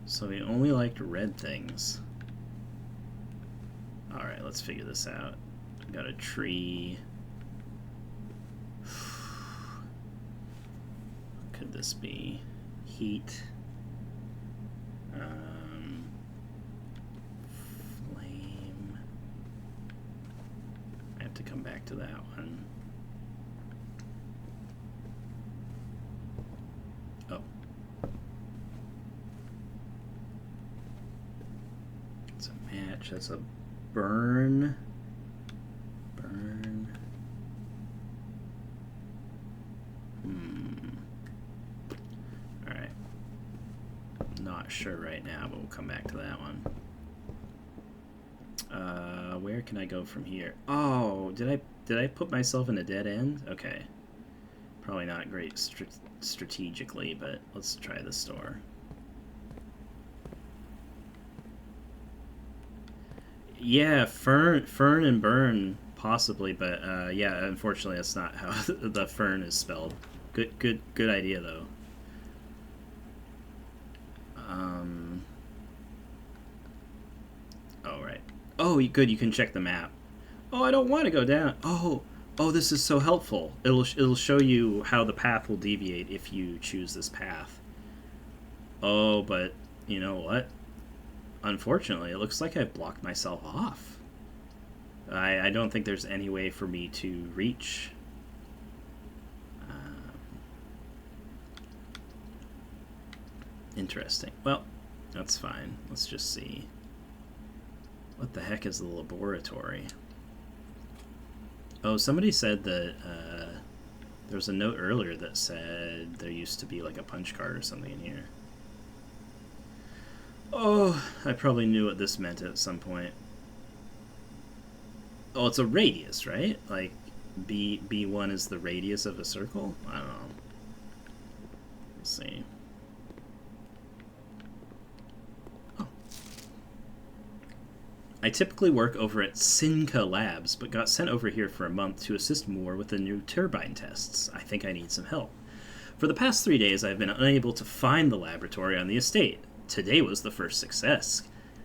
So he only liked red things. Alright, let's figure this out. Got a tree. What could this be? Heat. Flame. I have to come back to that one. Oh. It's a match. That's a burn. Burn. Alright. Not sure right now, but we'll come back to that one. Where can I go from here? Oh, did I put myself in a dead end? Okay. Probably not great strategically, but let's try the store. Yeah, fern and burn possibly, but yeah, unfortunately that's not how the fern is spelled. Good idea though. Oh right. Oh, good. You can check the map. Oh, I don't want to go down. Oh, this is so helpful. It'll show you how the path will deviate if you choose this path. Oh, but you know what? Unfortunately, it looks like I've blocked myself off. I don't think there's any way for me to reach. Interesting. Well, that's fine. Let's just see. What the heck is the laboratory? Oh, somebody said that there was a note earlier that said there used to be like a punch card or something in here. Oh, I probably knew what this meant at some point. Oh, it's a radius, right? Like, B1 is the radius of a circle? I don't know. Let's see. Oh. I typically work over at Sinca Labs, but got sent over here for a month to assist more with the new turbine tests. I think I need some help. For the past 3 days, I've been unable to find the laboratory on the estate. Today was the first success.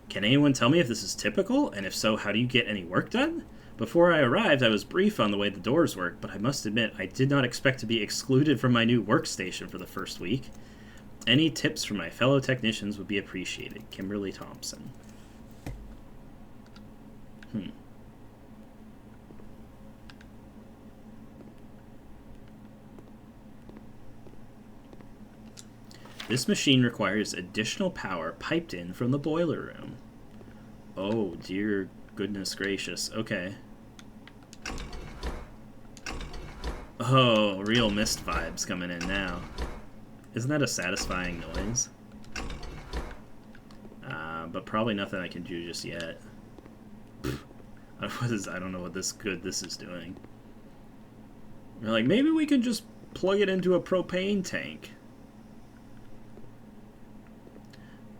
Can anyone tell me if this is typical, and if so, how do you get any work done? Before I arrived, I was briefed on the way the doors work, but I must admit I did not expect to be excluded from my new workstation for the first week. Any tips from my fellow technicians would be appreciated. Kimberly Thompson. This machine requires additional power piped in from the boiler room. Oh, dear goodness gracious. Okay. Oh, real Myst vibes coming in now. Isn't that a satisfying noise? But probably nothing I can do just yet. I don't know what this is doing. We're like, maybe we can just plug it into a propane tank.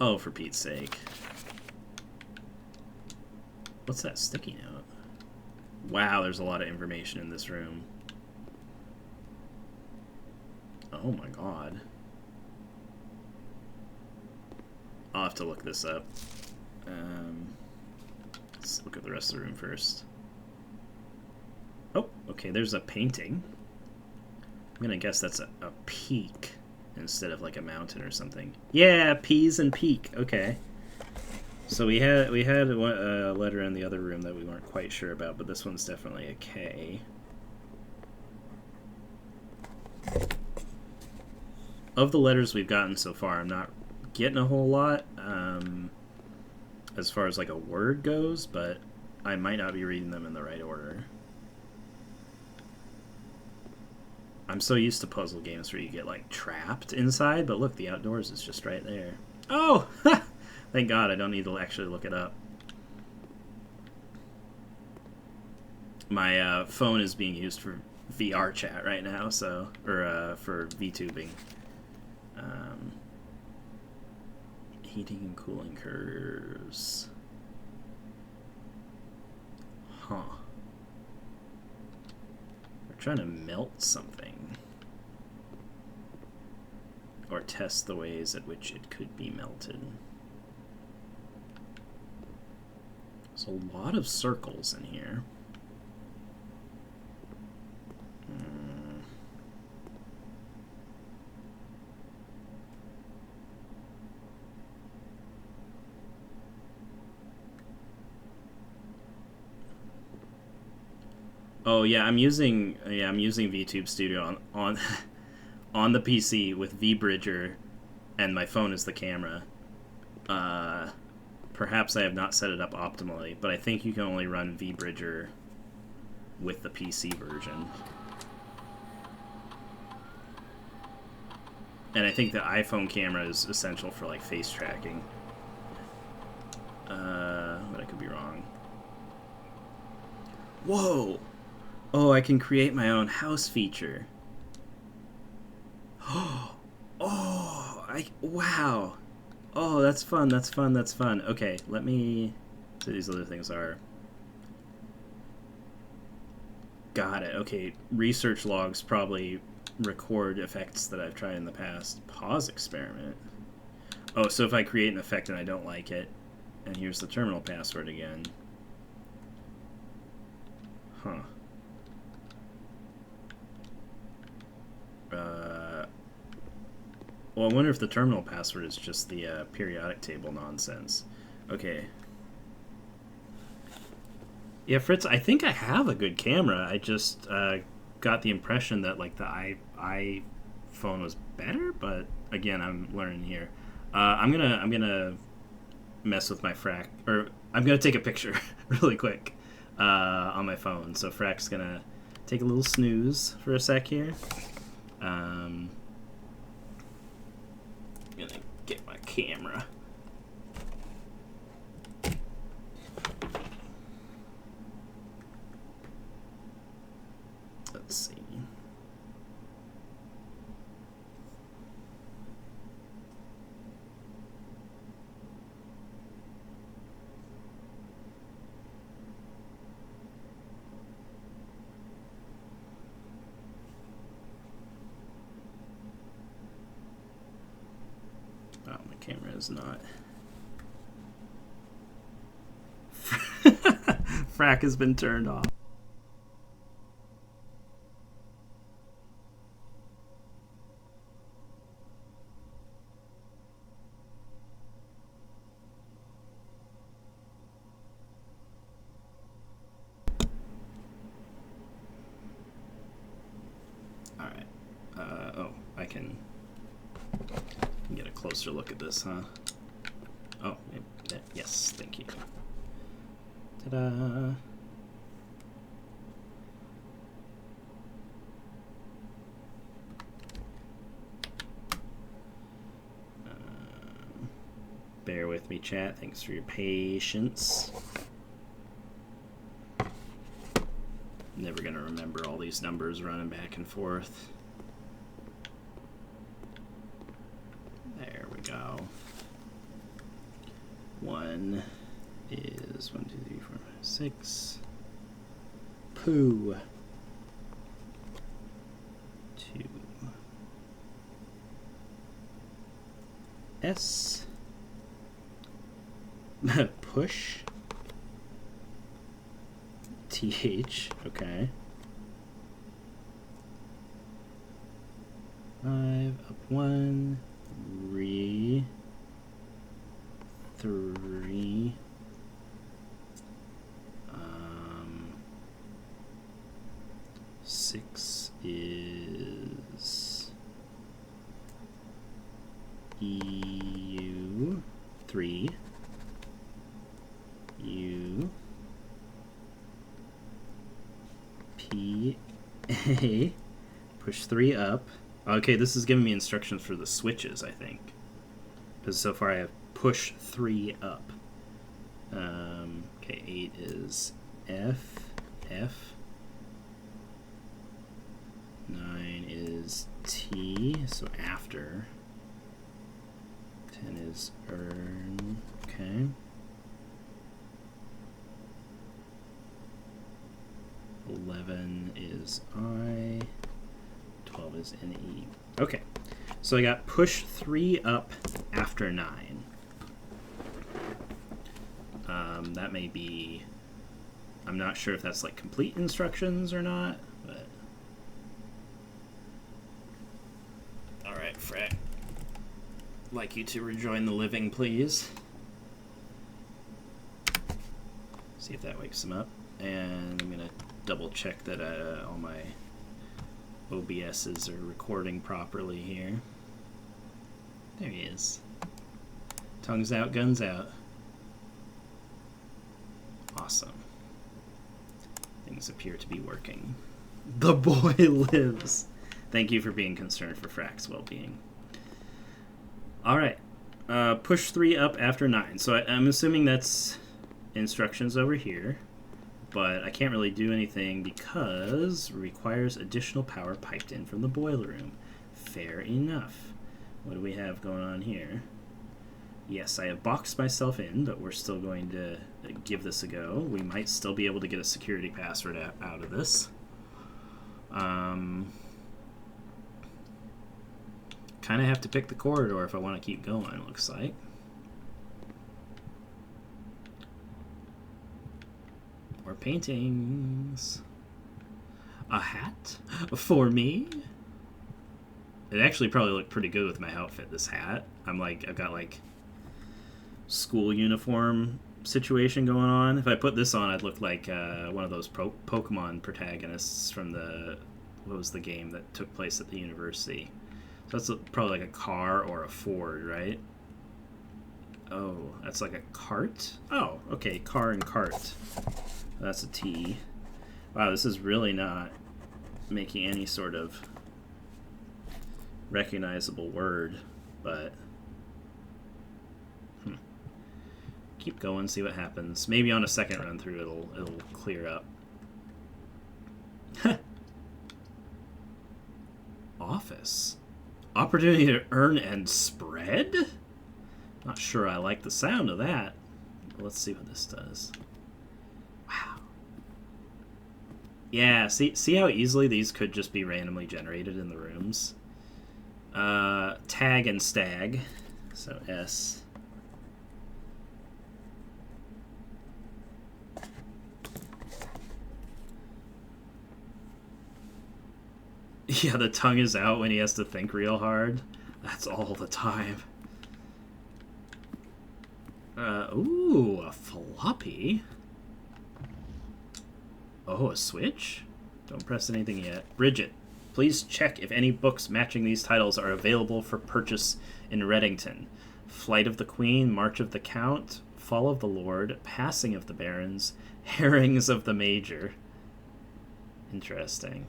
Oh, for Pete's sake. What's that sticky note? Wow, there's a lot of information in this room. Oh my god. I'll have to look this up. Let's look at the rest of the room first. Oh, okay, there's a painting. I'm gonna guess that's a peak instead of like a mountain or something. Yeah, peas and peak. Okay. So we had a letter in the other room that we weren't quite sure about, but this one's definitely a K. Of the letters we've gotten so far, I'm not getting a whole lot as far as like a word goes, but I might not be reading them in the right order. I'm so used to puzzle games where you get like trapped inside, but look, the outdoors is just right there. Oh! Thank God I don't need to actually look it up. My phone is being used for VR chat right now, so, or for VTubing. Heating and cooling curves. Huh. We're trying to melt something. Or test the ways at which it could be melted. There's a lot of circles in here. Oh yeah, I'm using VTube Studio on on the PC with VBridger, and my phone is the camera. Perhaps I have not set it up optimally, but I think you can only run VBridger with the PC version. And I think the iPhone camera is essential for like face tracking. But I could be wrong. Whoa! Oh, I can create my own house feature. Wow. Oh, that's fun, that's fun, that's fun. Okay, let me see what these other things are. Got it. Okay, research logs probably record effects that I've tried in the past. Pause experiment. Oh, so if I create an effect and I don't like it, and here's the terminal password again. Huh. Well, I wonder if the terminal password is just the periodic table nonsense. Okay. Yeah, Fritz, I think I have a good camera. I just got the impression that like the iPhone was better, but again, I'm learning here. I'm gonna mess with my I'm gonna take a picture really quick on my phone. So Frack's gonna take a little snooze for a sec here. I'm gonna get my camera. Let's see. Oh, my camera is not. Frack has been turned off. Alright. Oh, I can get a closer look at this, huh? Oh, yes, thank you. Ta-da! Bear with me, chat. Thanks for your patience. Never gonna remember all these numbers running back and forth. There we go. 1 is 1, 2, 3, 4, 5, 6. Poo. 2. S. Push. TH. Okay. 5 up 1. 3. 6 is EU. 3. U. P. A. Push 3 up. Okay, this is giving me instructions for the switches, I think. Because so far I have push 3 up. Okay, 8 is F. F. 9 is T, so after. 10 is earn. Okay. 11 is I. 12 is NE. Okay, so I got push 3 up after 9. That may be, I'm not sure if that's like complete instructions or not, but. Alright, Frack. Like you to rejoin the living, please. See if that wakes him up. And I'm gonna double check that all my OBSs are recording properly here. There he is. Tongues out, guns out. Awesome. Things appear to be working. The boy lives. Thank you for being concerned for Frack's well-being. Alright. Push 3 up after 9. So I'm assuming that's instructions over here. But I can't really do anything because it requires additional power piped in from the boiler room. Fair enough. What do we have going on here? Yes, I have boxed myself in, but we're still going to give this a go. We might still be able to get a security password out of this. Kind of have to pick the corridor if I want to keep going, it looks like. More paintings. A hat? For me? It actually probably looked pretty good with my outfit, this hat. I've got like school uniform situation going on. If I put this on, I'd look like one of those Pokemon protagonists from what was the game that took place at the university? So that's probably like a car or a Ford, right? Oh, that's like a cart? Oh, okay, car and cart. That's a T. Wow, this is really not making any sort of recognizable word, but keep going, see what happens. Maybe on a second run through it'll clear up. Office. Opportunity to earn and spread? Not sure I like the sound of that. Let's see what this does. Wow. Yeah, see how easily these could just be randomly generated in the rooms? Tag and stag. So S. Yeah, the tongue is out when he has to think real hard. That's all the time. Ooh, a floppy. Oh, a switch? Don't press anything yet. Bridget, please check if any books matching these titles are available for purchase in Reddington. Flight of the Queen, March of the Count, Fall of the Lord, Passing of the Barons, Herrings of the Major. Interesting.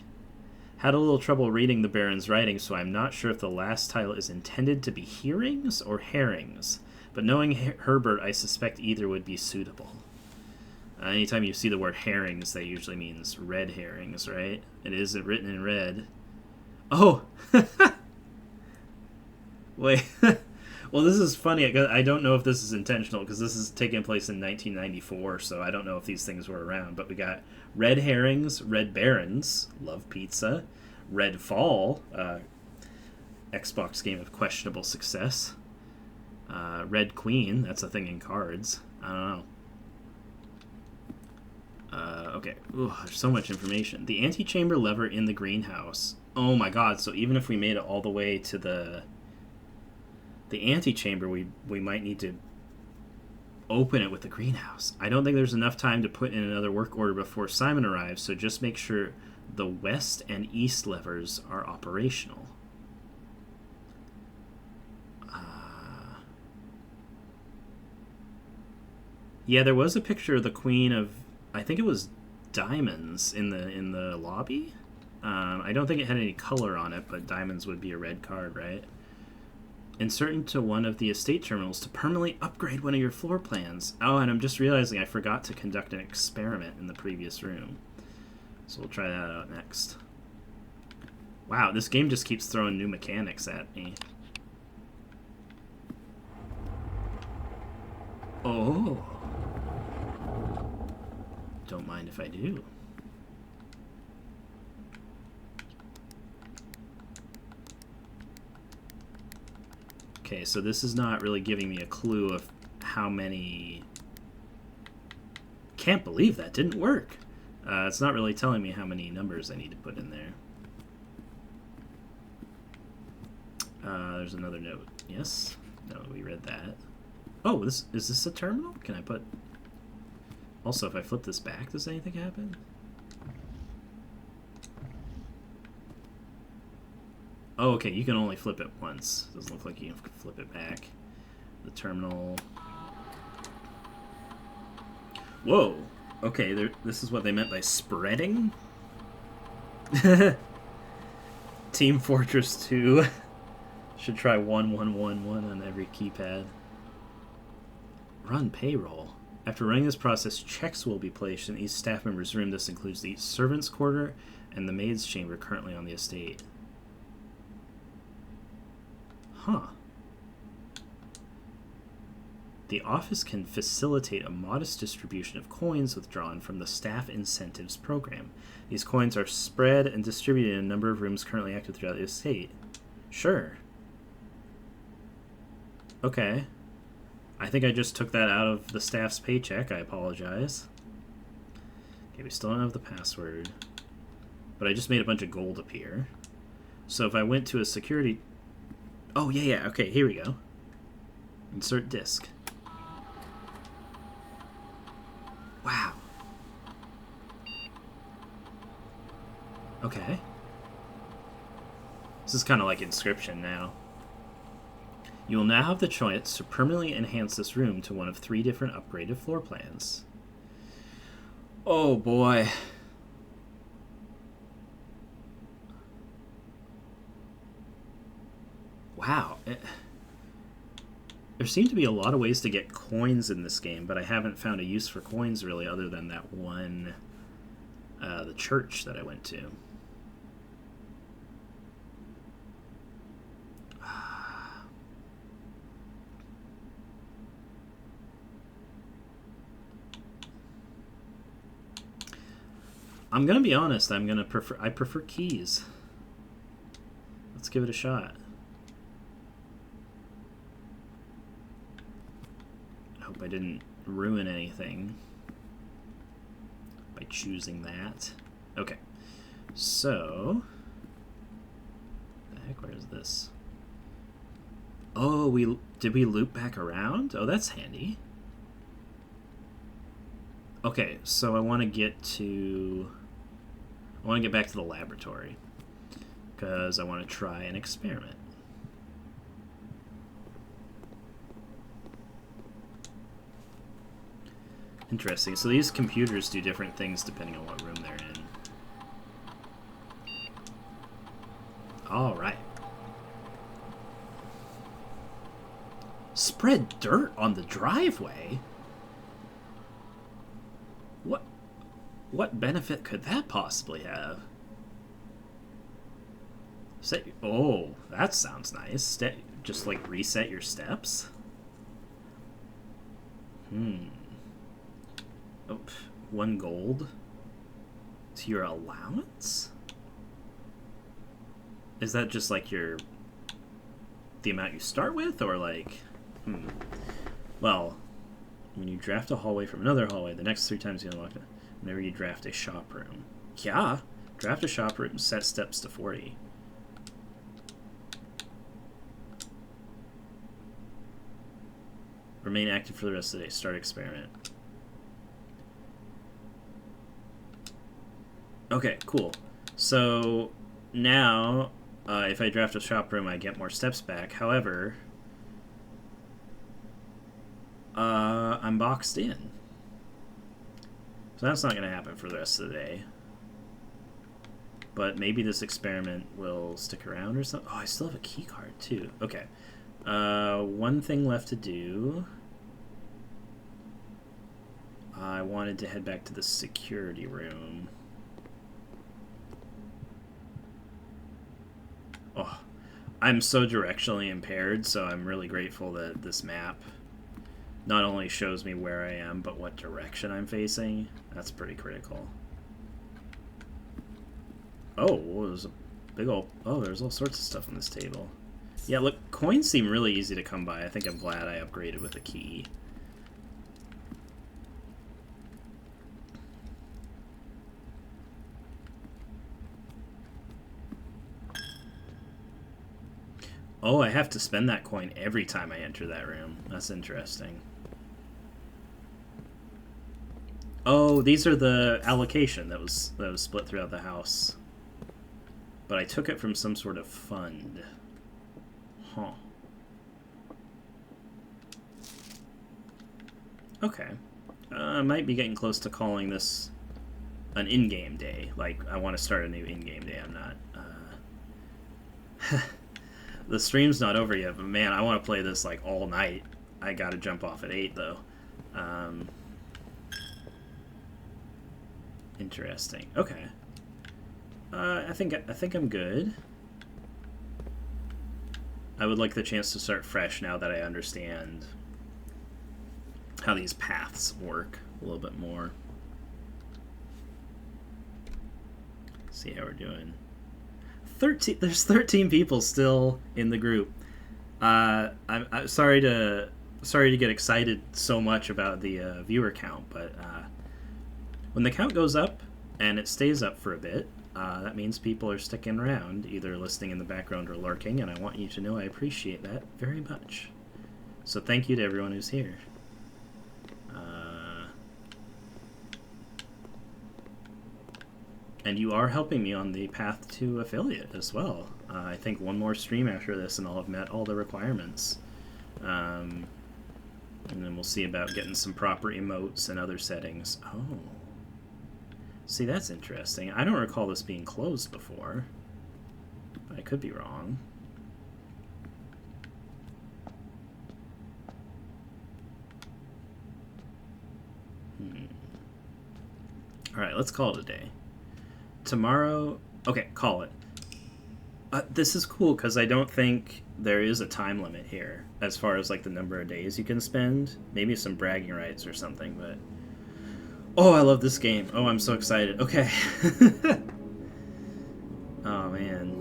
Had a little trouble reading the Baron's writing, so I'm not sure if the last title is intended to be hearings or herrings. But knowing Herbert, I suspect either would be suitable. Anytime you see the word herrings, that usually means red herrings, right? It is written in red. Oh! Wait. Well, this is funny. I don't know if this is intentional, because this is taking place in 1994, so I don't know if these things were around. But we got red herrings, red barons, love pizza, red fall, Xbox game of questionable success, red queen, that's a thing in cards. I don't know. Okay. Ooh, there's so much information. The antechamber lever in the greenhouse. Oh my god, so even if we made it all the way to the antechamber, we might need to open it with the greenhouse. I don't think there's enough time to put in another work order before Simon arrives, so just make sure the west and east levers are operational. Yeah, there was a picture of the Queen of, I think it was diamonds in the lobby. I don't think it had any color on it, but diamonds would be a red card, right? Insert into one of the estate terminals to permanently upgrade one of your floor plans. Oh, and I'm just realizing I forgot to conduct an experiment in the previous room. So we'll try that out next. Wow, this game just keeps throwing new mechanics at me. Oh. Don't mind if I do. Okay, so this is not really giving me a clue of how many... Can't believe that didn't work. It's not really telling me how many numbers I need to put in there. There's another note. Yes? No, we read that. Oh, is this a terminal? Can I put... Also, if I flip this back, does anything happen? Oh, okay, you can only flip it once. Doesn't look like you can flip it back. The terminal... Whoa! Okay, this is what they meant by spreading? Team Fortress 2. Should try 1111 on every keypad. Run payroll. After running this process, checks will be placed in each staff member's room. This includes the servants' quarter and the maid's chamber currently on the estate. Huh. The office can facilitate a modest distribution of coins withdrawn from the Staff Incentives Program. These coins are spread and distributed in a number of rooms currently active throughout the estate. Sure. Okay. I think I just took that out of the staff's paycheck. I apologize. Okay, we still don't have the password. But I just made a bunch of gold appear. So if I went to a security... Oh, yeah. Okay, here we go. Insert disk. Wow. Okay. This is kind of like Inscription now. You will now have the choice to permanently enhance this room to one of 3 different upgraded floor plans. Oh boy. Wow. There seem to be a lot of ways to get coins in this game, but I haven't found a use for coins really other than that one, the church that I went to. I'm gonna be honest, I prefer keys. Let's give it a shot. I hope I didn't ruin anything by choosing that. Okay, so the heck, where is this? Oh, did we loop back around? Oh, that's handy. Okay, so I want to get back to the laboratory because I want to try an experiment. Interesting. So these computers do different things depending on what room they're in. All right. Spread dirt on the driveway? What benefit could that possibly have? Oh, that sounds nice. Just like reset your steps? Oh, 1 gold to your allowance? Is that just like the amount you start with, or like, Well, when you draft a hallway from another hallway, the next 3 times you unlock it. Whenever you draft a shop room. Yeah, draft a shop room, set steps to 40. Remain active for the rest of the day. Start experiment. Okay, cool. So now, if I draft a shop room, I get more steps back. However, I'm boxed in. So that's not going to happen for the rest of the day. But maybe this experiment will stick around or something. Oh, I still have a key card too. Okay. 1 thing left to do. I wanted to head back to the security room. Oh, I'm so directionally impaired, so I'm really grateful that this map not only shows me where I am, but what direction I'm facing. That's pretty critical. Oh, there's a big old... Oh, there's all sorts of stuff on this table. Yeah, look, coins seem really easy to come by. I think I'm glad I upgraded with a key. Oh, I have to spend that coin every time I enter that room. That's interesting. Oh, these are the allocation that was split throughout the house. But I took it from some sort of fund. Huh. Okay. I might be getting close to calling this an in-game day. Like, I want to start a new in-game day. I'm not... The stream's not over yet, but man, I want to play this like all night. I gotta jump off at 8 though. Interesting. Okay. I think I'm good. I would like the chance to start fresh now that I understand how these paths work a little bit more. See how we're doing. 13. There's 13 people still in the group. I'm sorry to get excited so much about the viewer count, but when the count goes up and it stays up for a bit, that means people are sticking around, either listening in the background or lurking, and I want you to know I appreciate that very much. So thank you to everyone who's here. And you are helping me on the path to affiliate as well. I think one more stream after this and I'll have met all the requirements. And then we'll see about getting some proper emotes and other settings. Oh. See, that's interesting. I don't recall this being closed before. But I could be wrong. Alright, let's call it a day. Tomorrow... Okay, call it. This is cool, because I don't think there is a time limit here, as far as, like, the number of days you can spend. Maybe some bragging rights or something, but... Oh, I love this game. Oh, I'm so excited. Okay. Oh, man.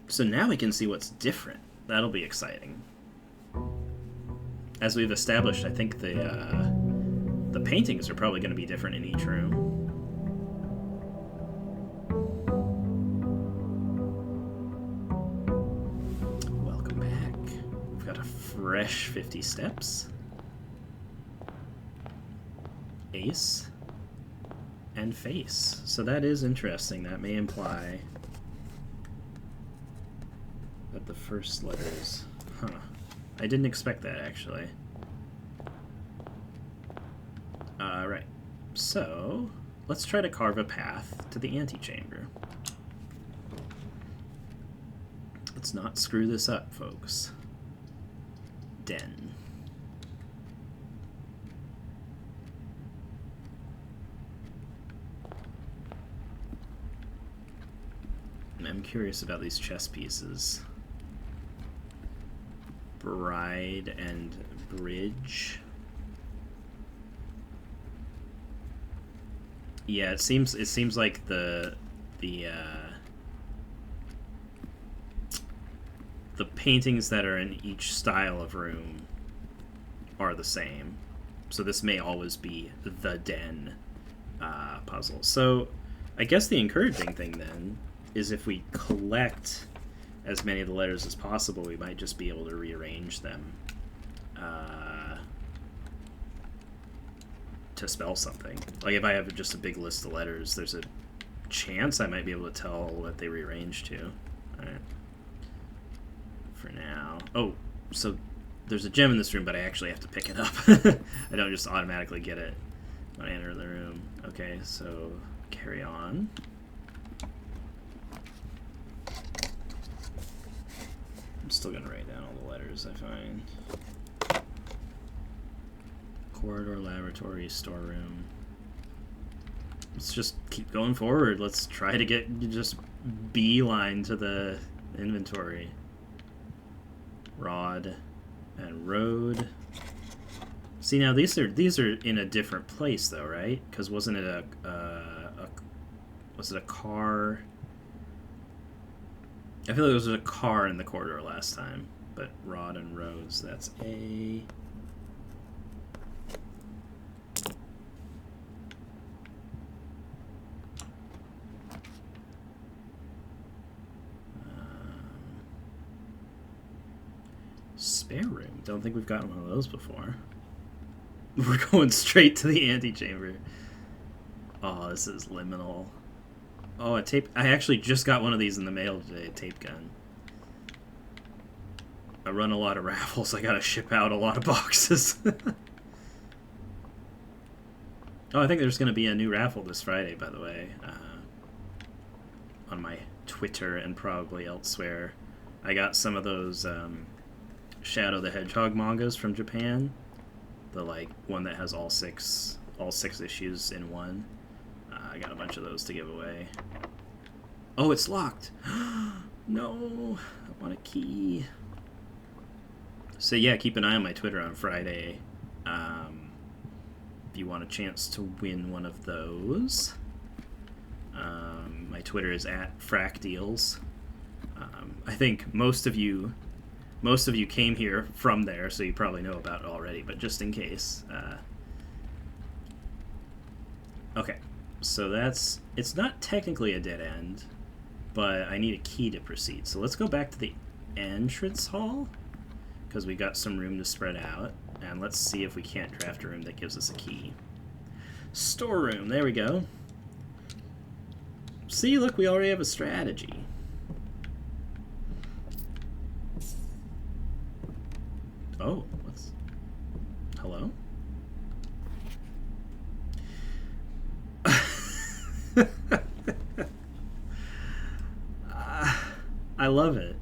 So now we can see what's different. That'll be exciting. As we've established, I think the paintings are probably going to be different in each room. Welcome back. We've got a fresh 50 steps. Ace. And face. So that is interesting. That may imply that the first letters... Huh. I didn't expect that, actually. Right. So, let's try to carve a path to the antechamber. Let's not screw this up, folks. Den. I'm curious about these chess pieces. Bride and bridge. Yeah, it seems like the paintings that are in each style of room are the same. So this may always be the den puzzle. So I guess the encouraging thing then is if we collect as many of the letters as possible, we might just be able to rearrange them to spell something. Like if I have just a big list of letters, there's a chance I might be able to tell what they rearrange to. Alright. For now. Oh, so there's a gem in this room, but I actually have to pick it up. I don't just automatically get it when I enter the room. Okay, so carry on. I'm still gonna write down all the letters I find. Corridor, laboratory, storeroom. Let's just keep going forward. Let's try to get just beeline to the inventory. Rod and road. See, now these are in a different place though, right? Because wasn't it was it a car? I feel like it was a car in the corridor last time, but rod and roads, that's A. Spare room. Don't think we've gotten one of those before. We're going straight to the antechamber. Oh, this is liminal. Oh, a tape. I actually just got one of these in the mail today, a tape gun. I run a lot of raffles. I gotta ship out a lot of boxes. Oh, I think there's gonna be a new raffle this Friday, by the way. On my Twitter and probably elsewhere. I got some of those Shadow the Hedgehog mangas from Japan. The one that has all six issues in one. I got a bunch of those to give away. Oh, it's locked. No, I want a key. So yeah, keep an eye on my Twitter on Friday. If you want a chance to win one of those. My Twitter is @FracDeals. I think most of you came here from there, so you probably know about it already, but just in case. Okay, so it's not technically a dead end, but I need a key to proceed. So let's go back to the entrance hall, because we got some room to spread out, and let's see if we can't draft a room that gives us a key. Storeroom, there we go. See, look, we already have a strategy. Oh, what's... Hello? I love it.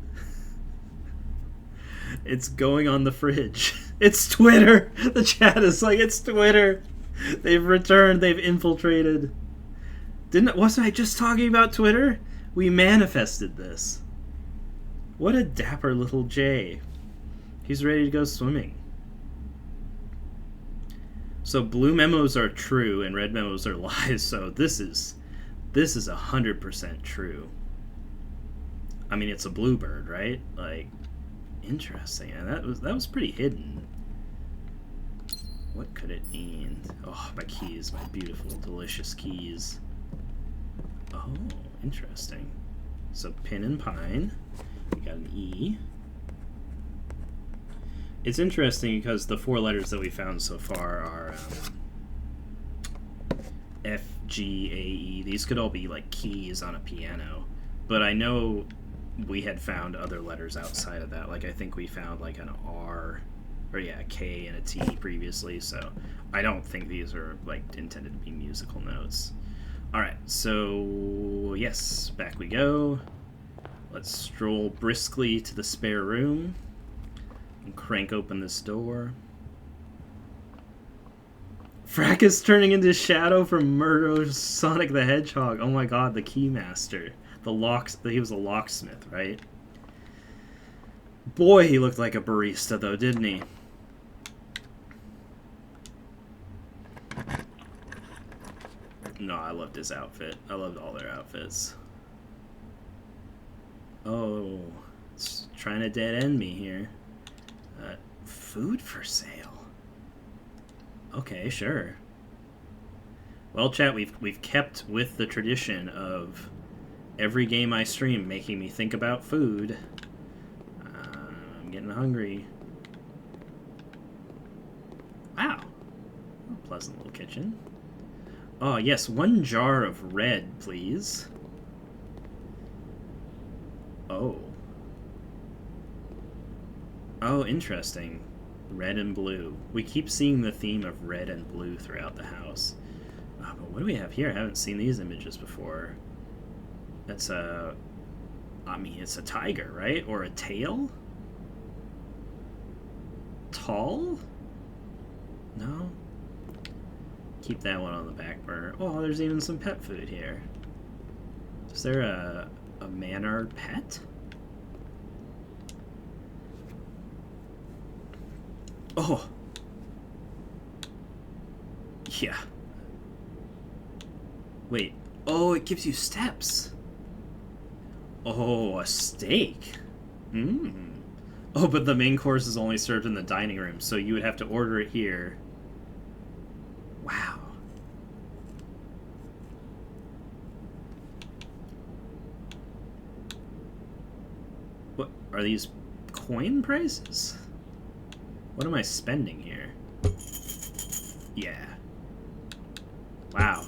It's going on the fridge. It's Twitter! The chat is like, it's Twitter! They've returned, they've infiltrated. Wasn't I just talking about Twitter? We manifested this. What a dapper little Jay. He's ready to go swimming. So blue memos are true and red memos are lies, so this is 100% true. I mean, it's a bluebird, right? Like, interesting. And that was pretty hidden. What could it mean? Oh, my keys, my beautiful, delicious keys. Oh, interesting. So pin and pine. We got an E. It's interesting because the 4 letters that we found so far are F, G, A, E. These could all be like keys on a piano. But I know we had found other letters outside of that. Like, I think we found like an R, or yeah, a K and a T previously. So I don't think these are like intended to be musical notes. Alright, so yes, back we go. Let's stroll briskly to the spare room and crank open this door. Frack is turning into Shadow from Murder's Sonic the Hedgehog. Oh my god, the Keymaster. He was a locksmith, right? Boy, he looked like a barista though, didn't he? No, I loved his outfit. I loved all their outfits. Oh, it's trying to dead end me here. Food for sale. Okay, sure. Well, chat, we've kept with the tradition of every game I stream making me think about food. I'm getting hungry. Wow. A pleasant little kitchen. Oh, yes, 1 jar of red, please. Oh. Oh, interesting. Red and blue. We keep seeing the theme of red and blue throughout the house. Oh, but what do we have here? I haven't seen these images before. That's a... I mean, it's a tiger, right? Or a tail? Tall? No? Keep that one on the back burner. Oh, there's even some pet food here. Is there a Manard pet? Oh! Yeah. Wait. Oh, it gives you steps. Oh, a steak. Mmm. Oh, but the main course is only served in the dining room, so you would have to order it here. Wow. What are these coin prices? What am I spending here? Yeah. Wow.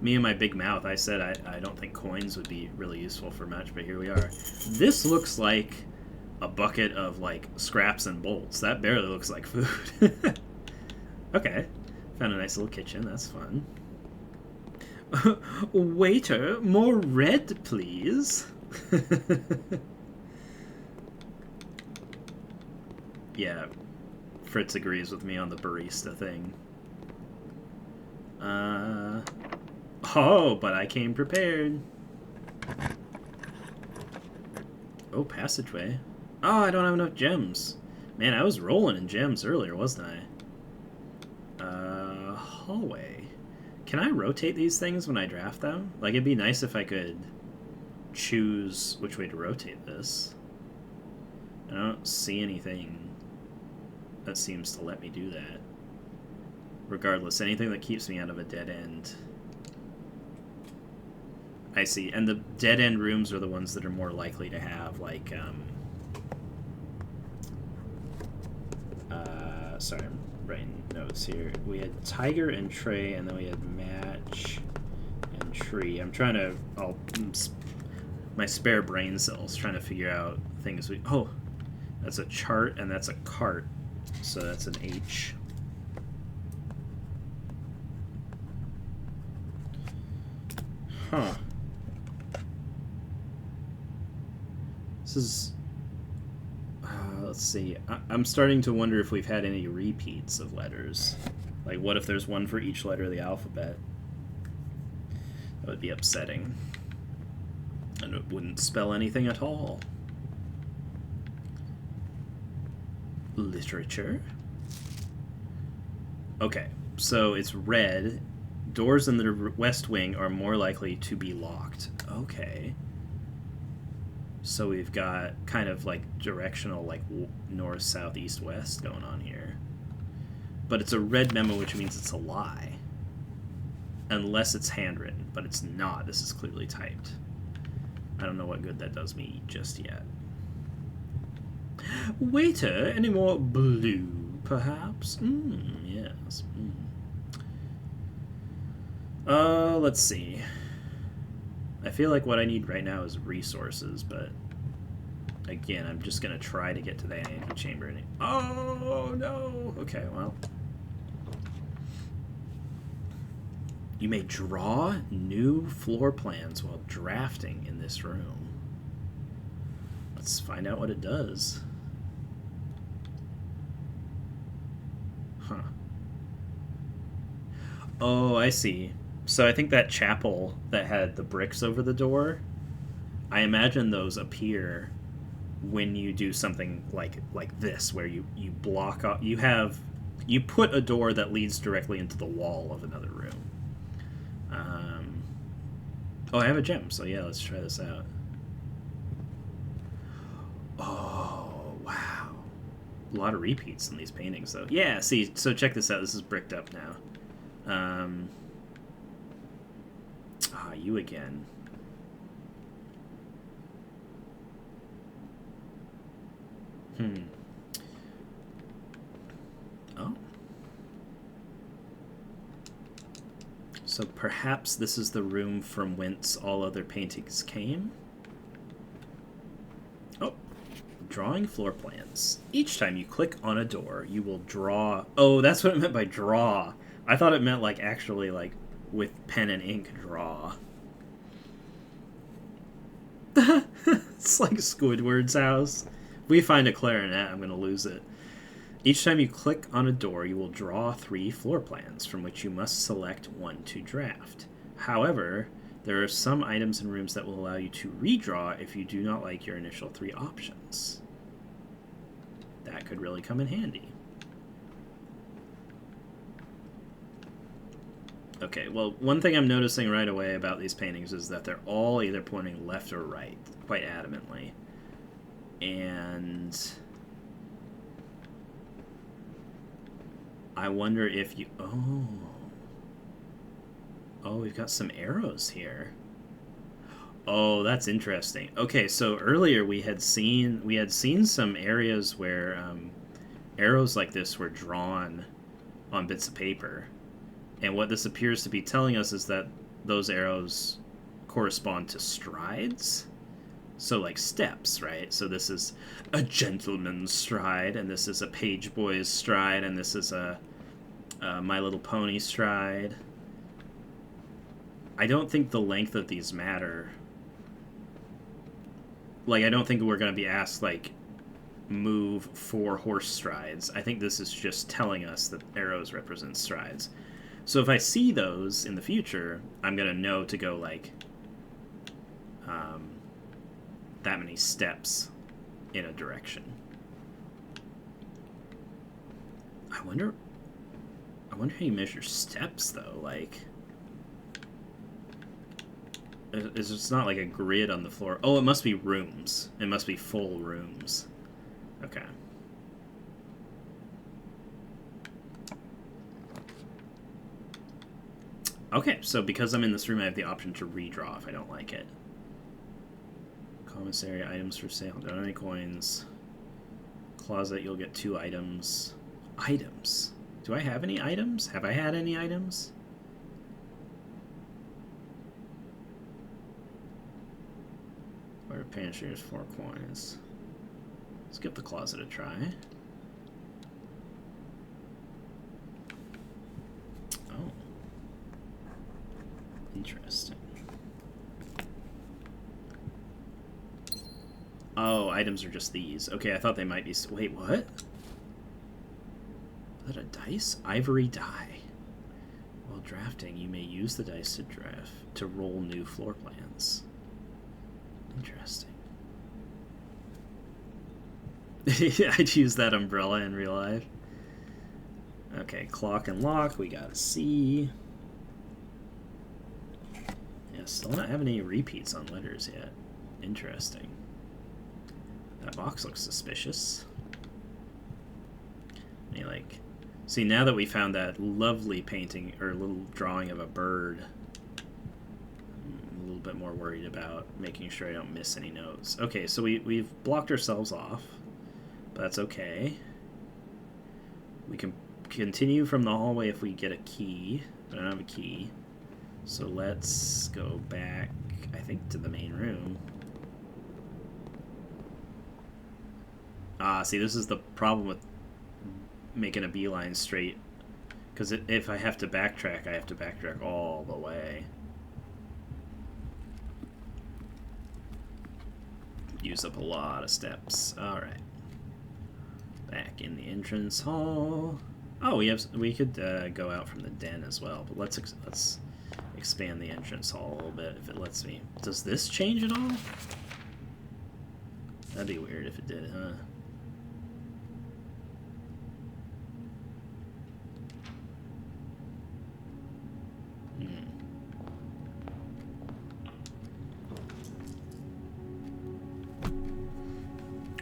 Me and my big mouth, I said I don't think coins would be really useful for much, but here we are. This looks like a bucket of, like, scraps and bolts. That barely looks like food. Okay. Found a nice little kitchen. That's fun. Waiter, more red, please. Yeah, Fritz agrees with me on the barista thing. Oh, but I came prepared. Oh, passageway. Oh, I don't have enough gems. Man, I was rolling in gems earlier, wasn't I? Hallway. Can I rotate these things when I draft them? Like, it'd be nice if I could choose which way to rotate this. I don't see anything that seems to let me do that. Regardless, anything that keeps me out of a dead end. I see. And the dead end rooms are the ones that are more likely to have, like, sorry, I'm writing notes here. We had tiger and tray, and then we had match and tree. I'm trying to... my spare brain cells trying to figure out things. Oh, that's a chart, and that's a cart. So that's an H. Huh. This is... let's see. I'm starting to wonder if we've had any repeats of letters. Like, what if there's one for each letter of the alphabet? That would be upsetting. And it wouldn't spell anything at all. Literature. Okay, so it's red. Doors in the west wing are more likely to be locked. Okay. So we've got kind of like directional, like north, south, east, west going on here. But it's a red memo, which means it's a lie. Unless it's handwritten, but it's not. This is clearly typed. I don't know what good that does me just yet. Waiter, any more blue, perhaps? Yes. Let's see. I feel like what I need right now is resources, but again, I'm just gonna try to get to the antechamber. Oh no! Okay, well. You may draw new floor plans while drafting in this room. Let's find out what it does. Huh. Oh, I see. So I think that chapel that had the bricks over the door, I imagine those appear when you do something like this, where you block off, you put a door that leads directly into the wall of another room. Oh, I have a gem, so yeah, let's try this out. Oh, wow. A lot of repeats in these paintings, though. Yeah, see, so check this out. This is bricked up now. You again. Oh. So perhaps this is the room from whence all other paintings came? Oh. Drawing floor plans. Each time you click on a door, you will draw... Oh, that's what it meant by draw. I thought it meant, like, actually, like, with pen and ink draw. It's like Squidward's house. If we find a clarinet, I'm going to lose it. Each time you click on a door, you will draw 3 floor plans, from which you must select one to draft. However, there are some items and rooms that will allow you to redraw if you do not like your initial 3 options. That could really come in handy. Okay, well, one thing I'm noticing right away about these paintings is that they're all either pointing left or right, quite adamantly. And I wonder if you... Oh, we've got some arrows here. Oh, that's interesting. Okay, so earlier we had seen some areas where arrows like this were drawn on bits of paper. And what this appears to be telling us is that those arrows correspond to strides. So, like, steps, right? So this is a gentleman's stride, and this is a page boy's stride, and this is a My Little Pony stride. I don't think the length of these matter. Like, I don't think we're going to be asked, like, move 4 horse strides. I think this is just telling us that arrows represent strides. So if I see those in the future, I'm going to know to go, like, that many steps in a direction. I wonder how you measure steps, though. Like, it's not like a grid on the floor. Oh, it must be rooms. It must be full rooms. Okay. Okay, so because I'm in this room, I have the option to redraw if I don't like it. Commissary, items for sale. Don't have any coins. Closet, you'll get 2 items. Items? Do I have any items? Have I had any items? Where pantry is 4 coins. Let's give the closet a try. Oh. Interesting. Oh, items are just these. Okay, I thought they might be... Wait, what? Is that a dice? Ivory die. While drafting, you may use the dice to roll new floor plans. Interesting. I'd use that umbrella in real life. Okay, clock and lock, we got a C. Yeah, still not having any repeats on letters yet. Interesting. That box looks suspicious. Any, like... See, now that we found that lovely painting, or little drawing of a bird, I'm a little bit more worried about making sure I don't miss any notes. Okay, so we've blocked ourselves off, but that's okay. We can continue from the hallway if we get a key, but I don't have a key. So let's go back, I think, to the main room. See, this is the problem with making a beeline straight, because if I have to backtrack, I have to backtrack all the way. Use up a lot of steps. Alright. Back in the entrance hall. Oh, we could go out from the den as well, but let's expand the entrance hall a little bit if it lets me. Does this change at all? That'd be weird if it did, huh?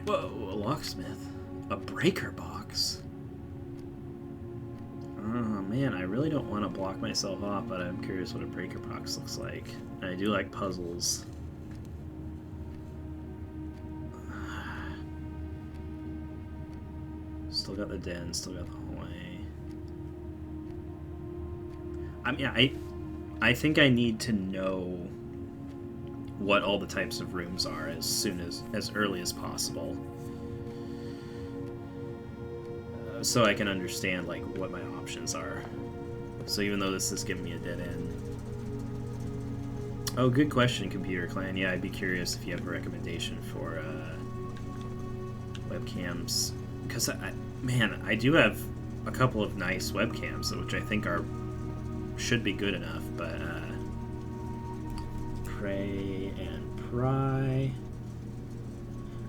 Whoa, a locksmith. A breaker box. Oh man, I really don't want to block myself off, but I'm curious what a breaker box looks like. I do like puzzles. Still got the den, still got the hallway. I mean, I think I need to know what all the types of rooms are as early as possible, so I can understand like what my options are. So even though this is giving me a dead end. Oh, good question, Computer Clan. Yeah, I'd be curious if you have a recommendation for webcams, because man, I do have a couple of nice webcams which I think should be good enough, but pray and pry.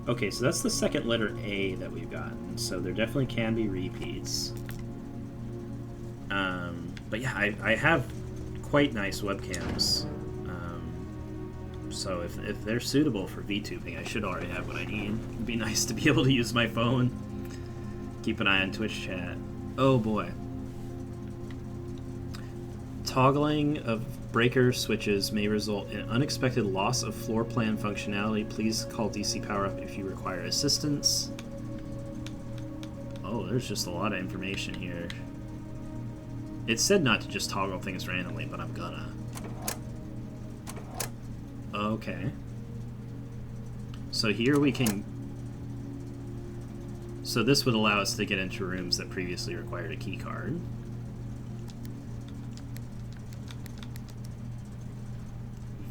Okay, so that's the second letter A that we've gotten, so there definitely can be repeats. But yeah, I have quite nice webcams, so if they're suitable for VTubing, I should already have what I need. It'd be nice to be able to use my phone. Keep an eye on Twitch chat. Oh boy. Toggling of breaker switches may result in unexpected loss of floor plan functionality. Please call DC Power Up if you require assistance. Oh, there's just a lot of information here. It said not to just toggle things randomly, but I'm gonna. Okay. So here we can... So this would allow us to get into rooms that previously required a key card.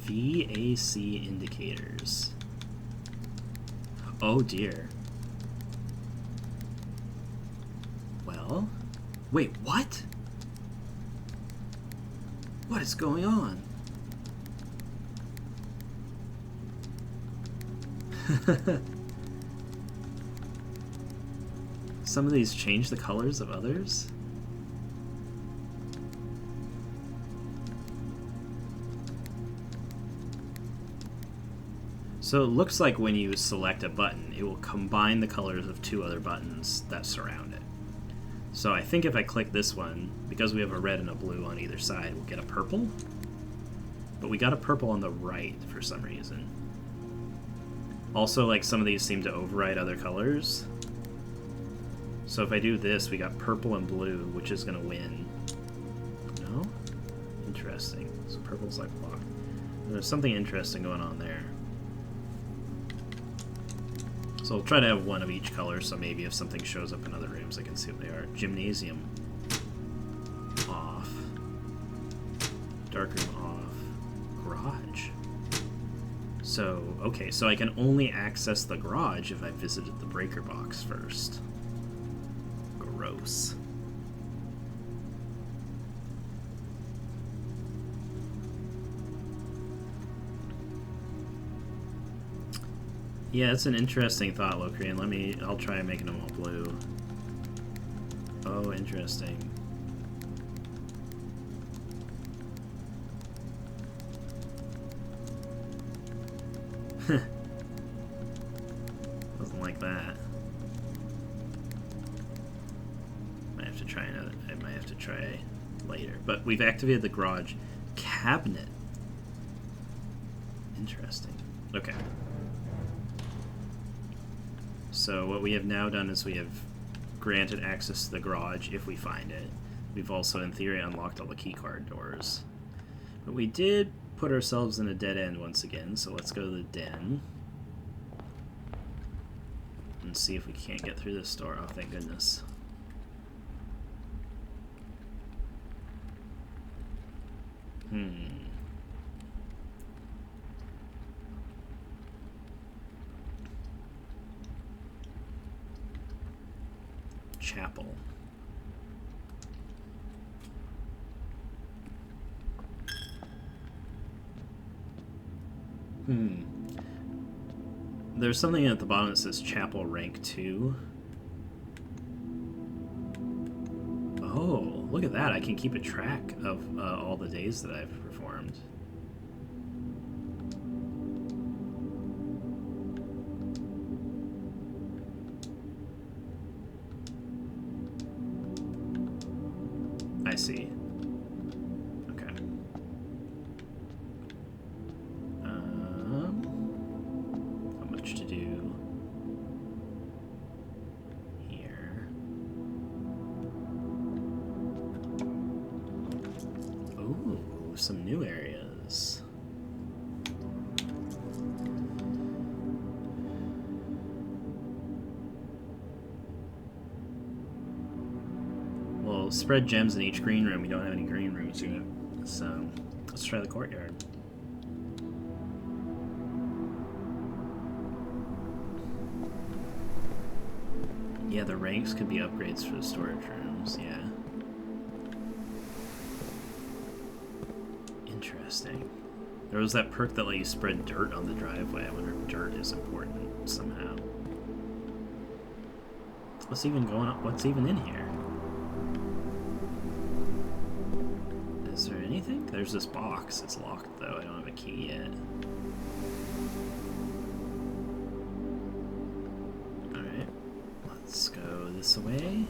VAC indicators. Oh dear. Well, wait, what? What is going on? Some of these change the colors of others? So it looks like when you select a button, it will combine the colors of two other buttons that surround it. So I think if I click this one, because we have a red and a blue on either side, we'll get a purple. But we got a purple on the right for some reason. Also, like, some of these seem to override other colors. So if I do this, we got purple and blue, which is going to win. No? Interesting. So purple's like blocked. There's something interesting going on there. So I'll try to have one of each color, so maybe if something shows up in other rooms, I can see what they are. Gymnasium. Off. Dark room off. Garage. So, okay, so I can only access the garage if I visited the breaker box first. Gross. Yeah, it's an interesting thought, Locrian. I'll try making them all blue. Oh, interesting. Doesn't like that. Might have to try another. I might have to try later. But we've activated the garage cabinet. Interesting. Okay. So what we have now done is we have granted access to the garage if we find it. We've also, in theory, unlocked all the keycard doors. But we did put ourselves in a dead end once again, so let's go to the den. And see if we can't get through this door. Oh, thank goodness. Chapel. There's something at the bottom that says Chapel Rank 2. Oh, look at that. I can keep a track of all the days that I've performed. I see. Okay. Not much to do here. Ooh, some new areas. Well, spread gems in each green room. We don't have any green rooms yet, so let's try the courtyard. Yeah, the ranks could be upgrades for the storage rooms, yeah. Interesting. There was that perk that let you spread dirt on the driveway. I wonder if dirt is important somehow. What's even going on? What's even in here? Is there anything? There's this box. It's locked though. I don't have a key yet. Alright. Let's go this way.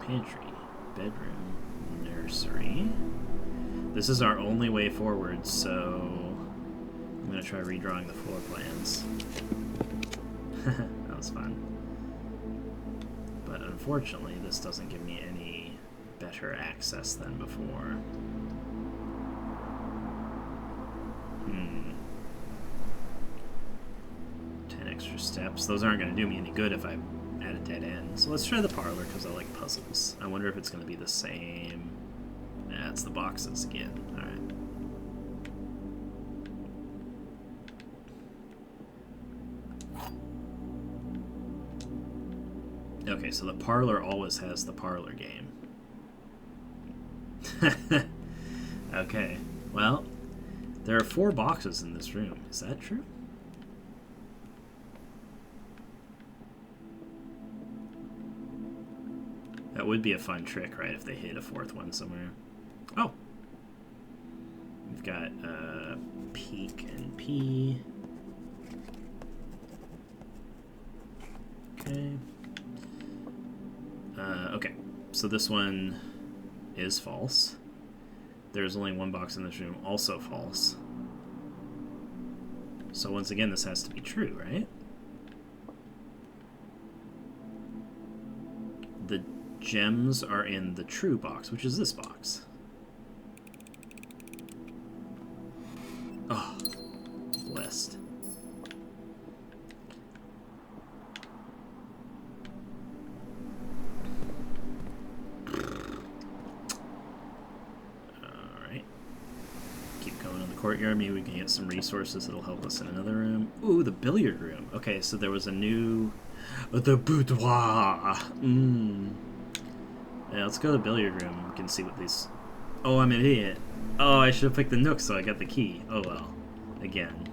Pantry. Bedroom. Nursery. This is our only way forward, so I'm going to try redrawing the floor plans. That was fun. But unfortunately, this doesn't give me any better access than before. 10 extra steps. Those aren't going to do me any good if I'm at a dead end. So let's try the parlor because I like puzzles. I wonder if it's going to be the same. Yeah, it's the boxes again. Alright. Okay, so the parlor always has the parlor game. Okay, well, there are 4 boxes in this room. Is that true? That would be a fun trick, right, if they hit a 4th one somewhere. Oh! We've got Peek and P. Okay. Okay, so this one is false. There's only 1 box in this room, also false. So once again, this has to be true, right? The gems are in the true box, which is this box. Oh, blessed. Alright. Keep going in the courtyard. Maybe we can get some resources that'll help us in another room. Ooh, the billiard room. Okay, so there was a new... the boudoir! Yeah, let's go to the billiard room. We can see what these... Oh, I'm an idiot. Oh, I should have picked the nook so I got the key. Oh well. Again.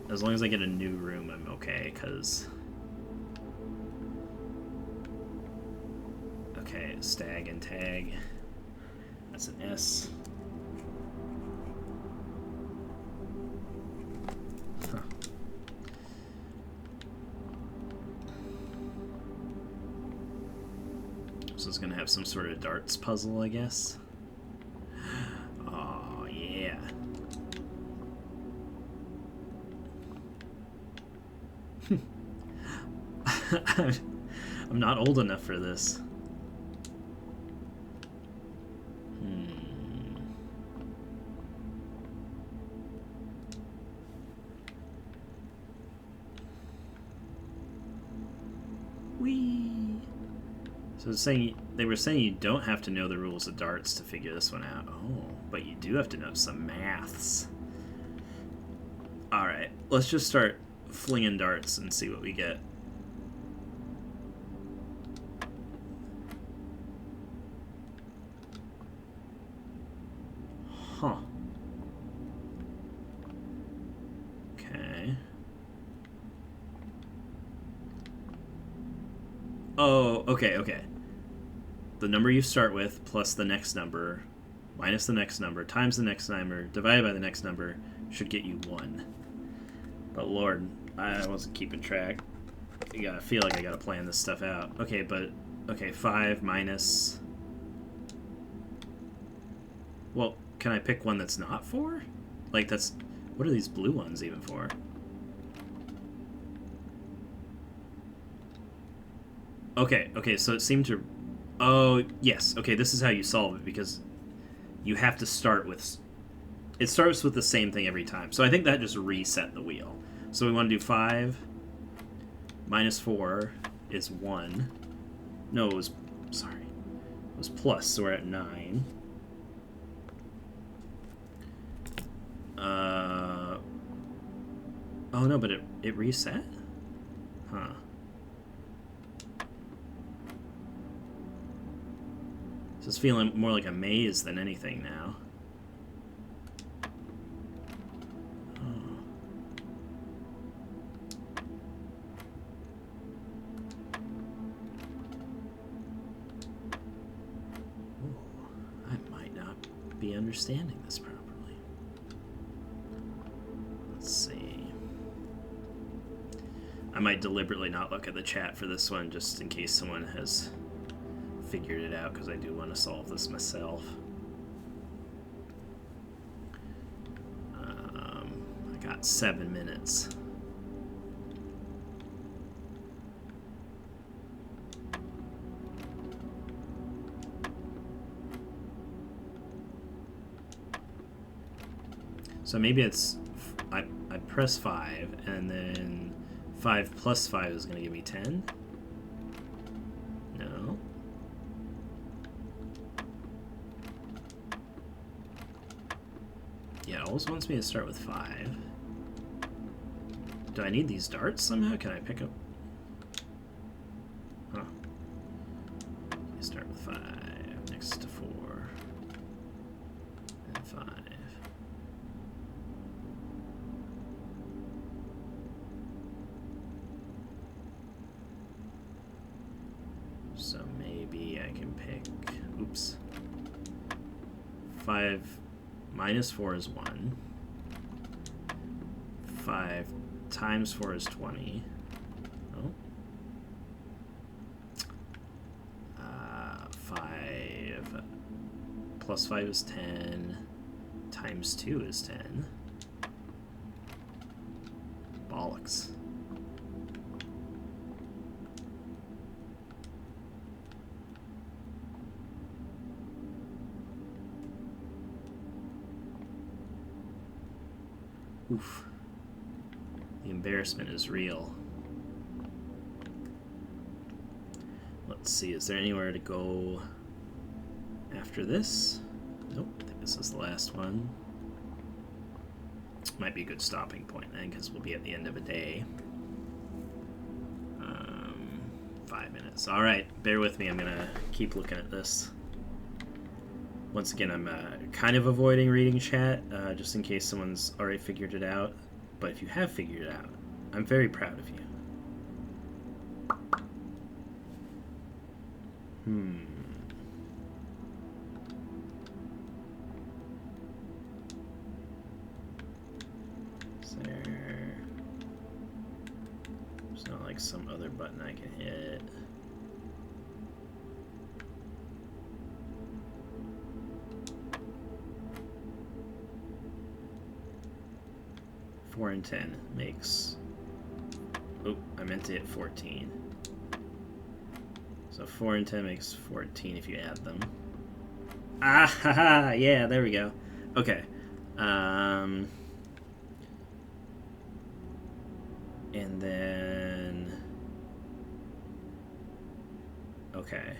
As long as I get a new room, I'm okay, because... Okay, stag and tag. That's an S. Huh. So it's gonna have some sort of darts puzzle, I guess. Oh, yeah. I'm not old enough for this. Whee! So they were saying you don't have to know the rules of darts to figure this one out. Oh, but you do have to know some maths. Alright, let's just start flinging darts and see what we get. Huh. Okay. Oh, okay. The number you start with plus the next number minus the next number times the next number divided by the next number should get you 1. But Lord, I wasn't keeping track. I feel like I gotta plan this stuff out. Okay, but... Okay, 5 minus... Well, can I pick one that's not 4? Like, that's... What are these blue ones even for? Okay, so it seemed to... Oh, yes. Okay, this is how you solve it, because you have to start with... It starts with the same thing every time. So I think that just reset the wheel. So we want to do 5 minus 4 is 1. No, it was... Sorry. It was plus, so we're at 9. Oh, no, but it reset? Huh. This is feeling more like a maze than anything now. Oh. Ooh, I might not be understanding this properly. Let's see. I might deliberately not look at the chat for this one just in case someone has figured it out, because I do want to solve this myself. I got 7 minutes. So maybe it's I press 5 and then 5 plus 5 is going to give me 10. No. Yeah, it always wants me to start with 5. Do I need these darts somehow? Can I pick up? Huh. You start with 5, next to 4, and 5. So maybe I can pick... Oops. 5 minus 4 is 1. 5 times 4 is 20. Oh. 5 plus 5 is 10. Times 2 is 10. Bollocks. Oof. The embarrassment is real. Let's see, is there anywhere to go after this? Nope, I think this is the last one. Might be a good stopping point then, because we'll be at the end of a day. 5 minutes. Alright, bear with me, I'm gonna keep looking at this. Once again, I'm kind of avoiding reading chat, just in case someone's already figured it out. But if you have figured it out, I'm very proud of you. Is there... There's not like some other button I can hit. Four and 10 makes... Oh, I meant to hit 14. So 4 and 10 makes 14 if you add them. Ah, haha, yeah, there we go. Okay. And then... Okay.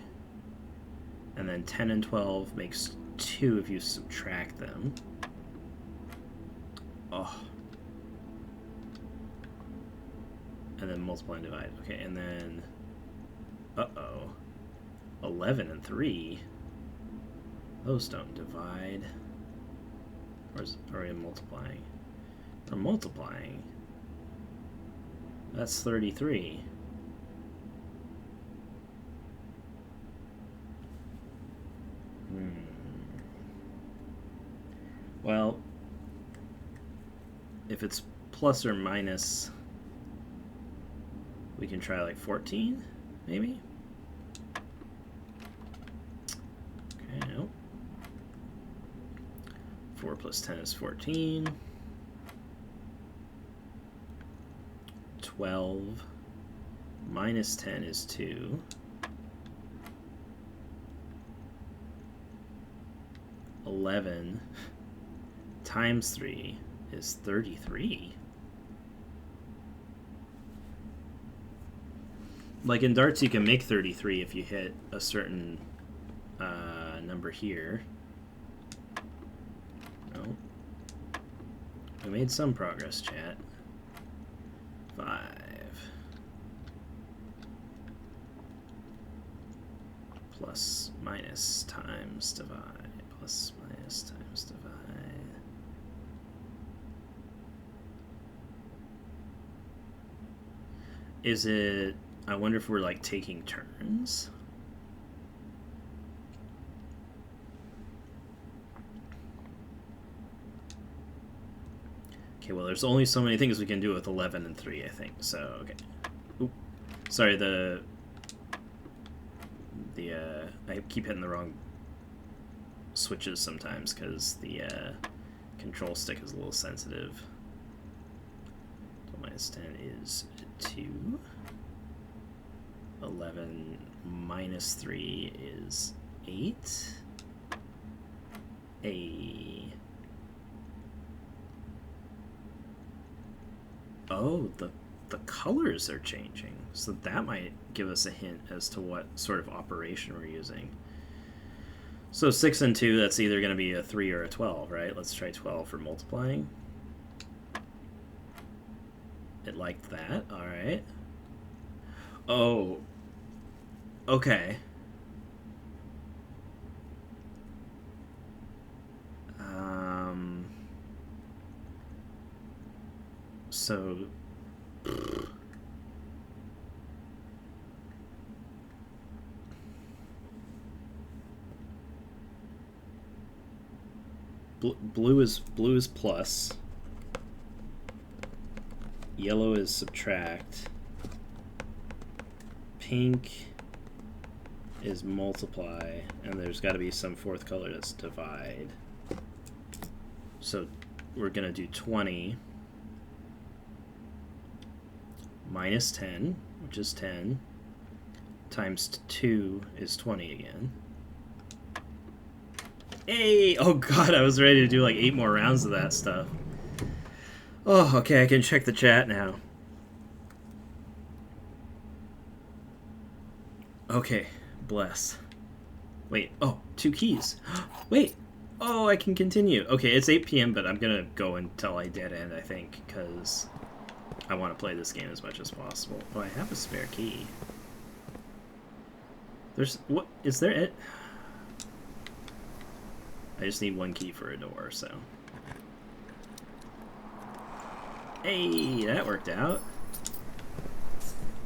And then 10 and 12 makes 2 if you subtract them. Oh. And then multiply and divide. Okay, and then... Uh-oh. 11 and 3. Those don't divide. Or are we multiplying? We're multiplying. That's 33. Well, if it's plus or minus, we can try like 14, maybe? Okay, no. 4 plus 10 is 14. 12 minus 10 is 2. 11 times 3 is 33. Like in darts, you can make 33 if you hit a certain number here. No. We made some progress, chat. 5. Plus, minus, times, divide. Plus, minus, times, divide. Is it... I wonder if we're, like, taking turns? Okay, well, there's only so many things we can do with 11 and 3, I think. So, okay. Oop. Sorry, I keep hitting the wrong switches sometimes because the control stick is a little sensitive. 12 minus 10 is 2. 11 minus 3 is 8. Oh, the colors are changing. So that might give us a hint as to what sort of operation we're using. So 6 and 2, that's either going to be a 3 or a 12, right? Let's try 12 for multiplying. It liked that, alright. Oh. Okay. So... Blue is plus. Yellow is subtract. Pink is multiply, and there's got to be some fourth color that's divide. So we're gonna do 20 minus 10, which is 10, times 2 is 20 again. Hey! Oh god, I was ready to do like 8 more rounds of that stuff. Oh, okay, I can check the chat now. Okay, bless. Wait, oh, 2 keys. Wait! Oh, I can continue. Okay, it's 8 p.m., but I'm gonna go until I dead end, I think, because I want to play this game as much as possible. Oh, I have a spare key. There's... what? Is there it? I just need 1 key for a door, so... Hey, that worked out.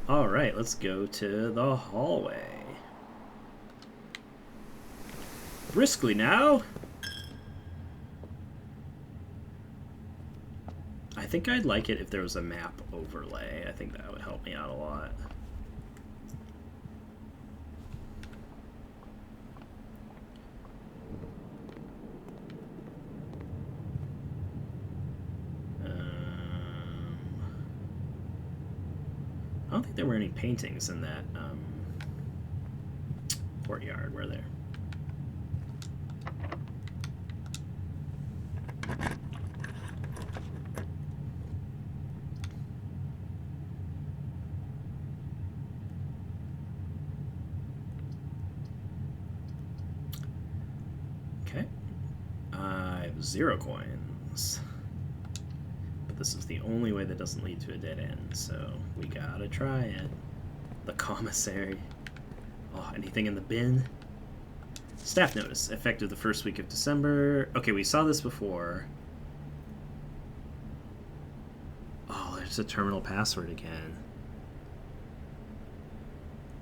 Alright, let's go to the hallway. Briskly now! I think I'd like it if there was a map overlay. I think that would help me out a lot. I don't think there were any paintings in that courtyard, were there? Okay. I have 0 coins. But this is the only way that doesn't lead to a dead end, so we gotta try it. The commissary. Oh, anything in the bin? Staff notice, effective the first week of December. Okay, we saw this before. Oh, there's a terminal password again.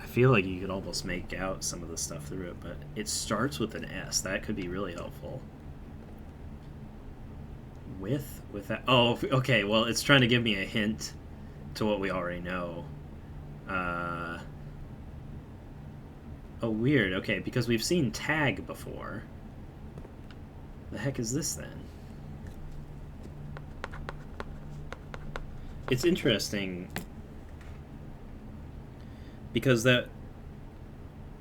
I feel like you could almost make out some of the stuff through it, but it starts with an S. That could be really helpful. With that... Oh, okay, well, it's trying to give me a hint to what we already know. Oh, weird. Okay, because we've seen tag before. The heck is this, then? It's interesting because there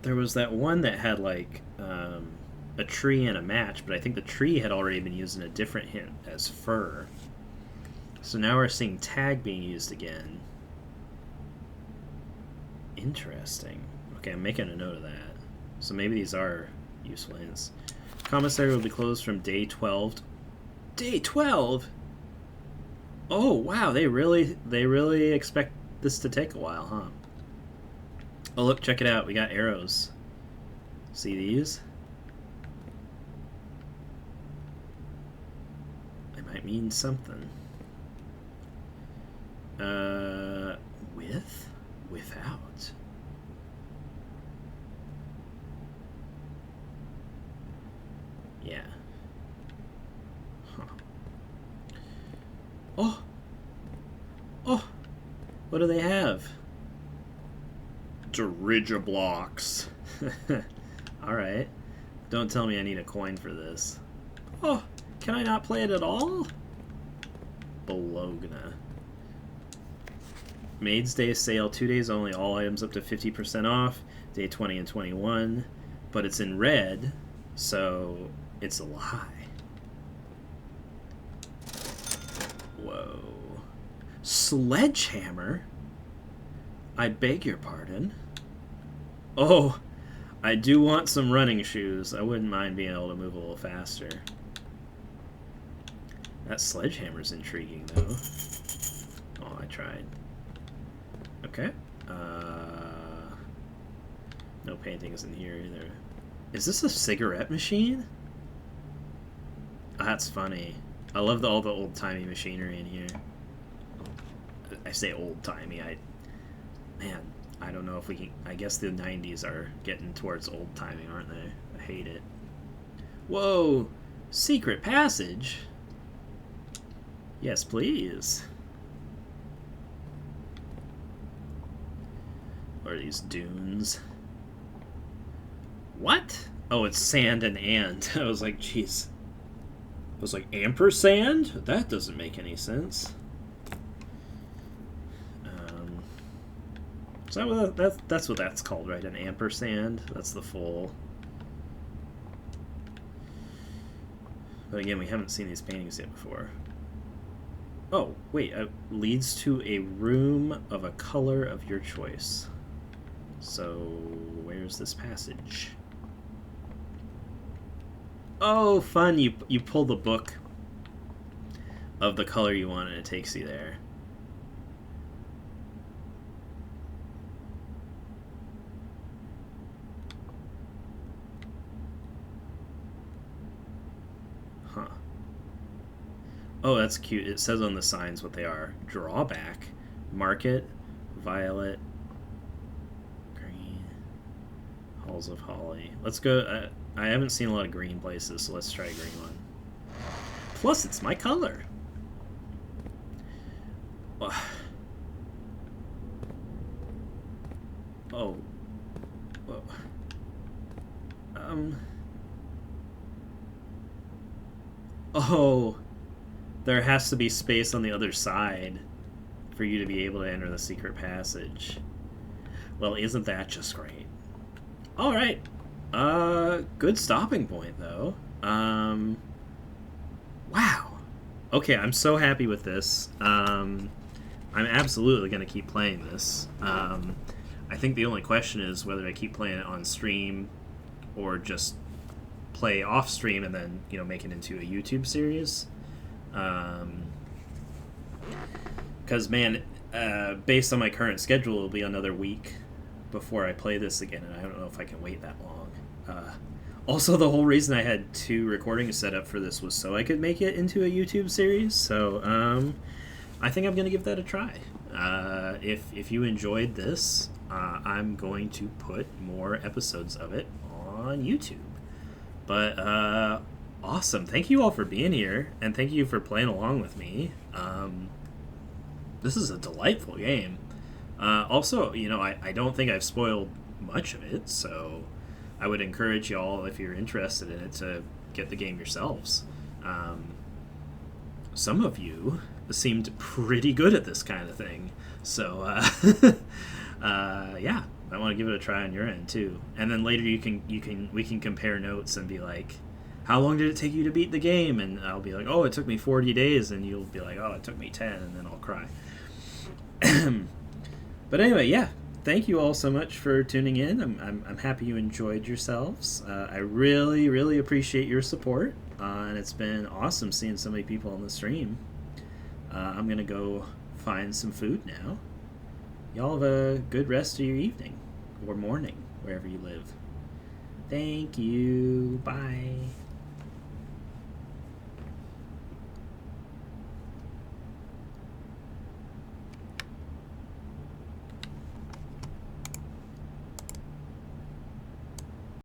was that one that had, like, a tree and a match, but I think the tree had already been used in a different hint as fur. So now we're seeing tag being used again. Interesting. Okay, I'm making a note of that. So maybe these are useful hints. Commissary will be closed from day 12. Day 12? Oh, wow, they really expect this to take a while, huh? Oh, look, check it out. We got arrows. See these? They might mean something. With? Without? Yeah. Huh. Oh! Oh! What do they have? Dirigiblocks. Alright. Don't tell me I need a coin for this. Oh! Can I not play it at all? Bologna. Maid's Day sale, 2 days only, all items up to 50% off, day 20 and 21. But it's in red, so it's a lie. Whoa. Sledgehammer? I beg your pardon? Oh, I do want some running shoes. I wouldn't mind being able to move a little faster. That sledgehammer's intriguing, though. Oh, I tried. Okay. No paintings in here either. Is this a cigarette machine? That's funny. I love all the old-timey machinery in here. I say old-timey. Man, I don't know if we can... I guess the 90s are getting towards old-timey, aren't they? I hate it. Whoa! Secret passage? Yes, please. Or these dunes. What? Oh, it's sand and ant. I was like, jeez. I was like, ampersand? That doesn't make any sense. So that's what that's called, right? An ampersand. That's the full. But again, we haven't seen these paintings yet before. Oh, wait. Leads to a room of a color of your choice. So, where's this passage? Oh, fun. You pull the book of the color you want and it takes you there. Huh. Oh, that's cute. It says on the signs what they are. Drawback. Market. Violet. Green. Halls of Holly. Let's go. I haven't seen a lot of green places, so let's try a green one. Plus, it's my color. Oh. Whoa. Oh. There has to be space on the other side for you to be able to enter the secret passage. Well, isn't that just great? Alright. Good stopping point, though. Wow. Okay, I'm so happy with this. I'm absolutely going to keep playing this. I think the only question is whether I keep playing it on stream or just play off stream and then, make it into a YouTube series. Because, man, based on my current schedule, it'll be another week before I play this again, and I don't know if I can wait that long. Also, the whole reason I had 2 recordings set up for this was so I could make it into a YouTube series, so I think I'm going to give that a try. If you enjoyed this, I'm going to put more episodes of it on YouTube. But, awesome. Thank you all for being here, and thank you for playing along with me. This is a delightful game. Also, I don't think I've spoiled much of it, so I would encourage y'all, if you're interested in it, to get the game yourselves. Some of you seemed pretty good at this kind of thing, so yeah, I want to give it a try on your end too. And then later we can compare notes and be like, how long did it take you to beat the game? And I'll be like, oh, it took me 40 days, and you'll be like, oh, it took me 10, and then I'll cry. But anyway, yeah, thank you all so much for tuning in. I'm happy you enjoyed yourselves. I really, really appreciate your support, and it's been awesome seeing so many people on the stream. I'm going to go find some food now. Y'all have a good rest of your evening, or morning, wherever you live. Thank you. Bye.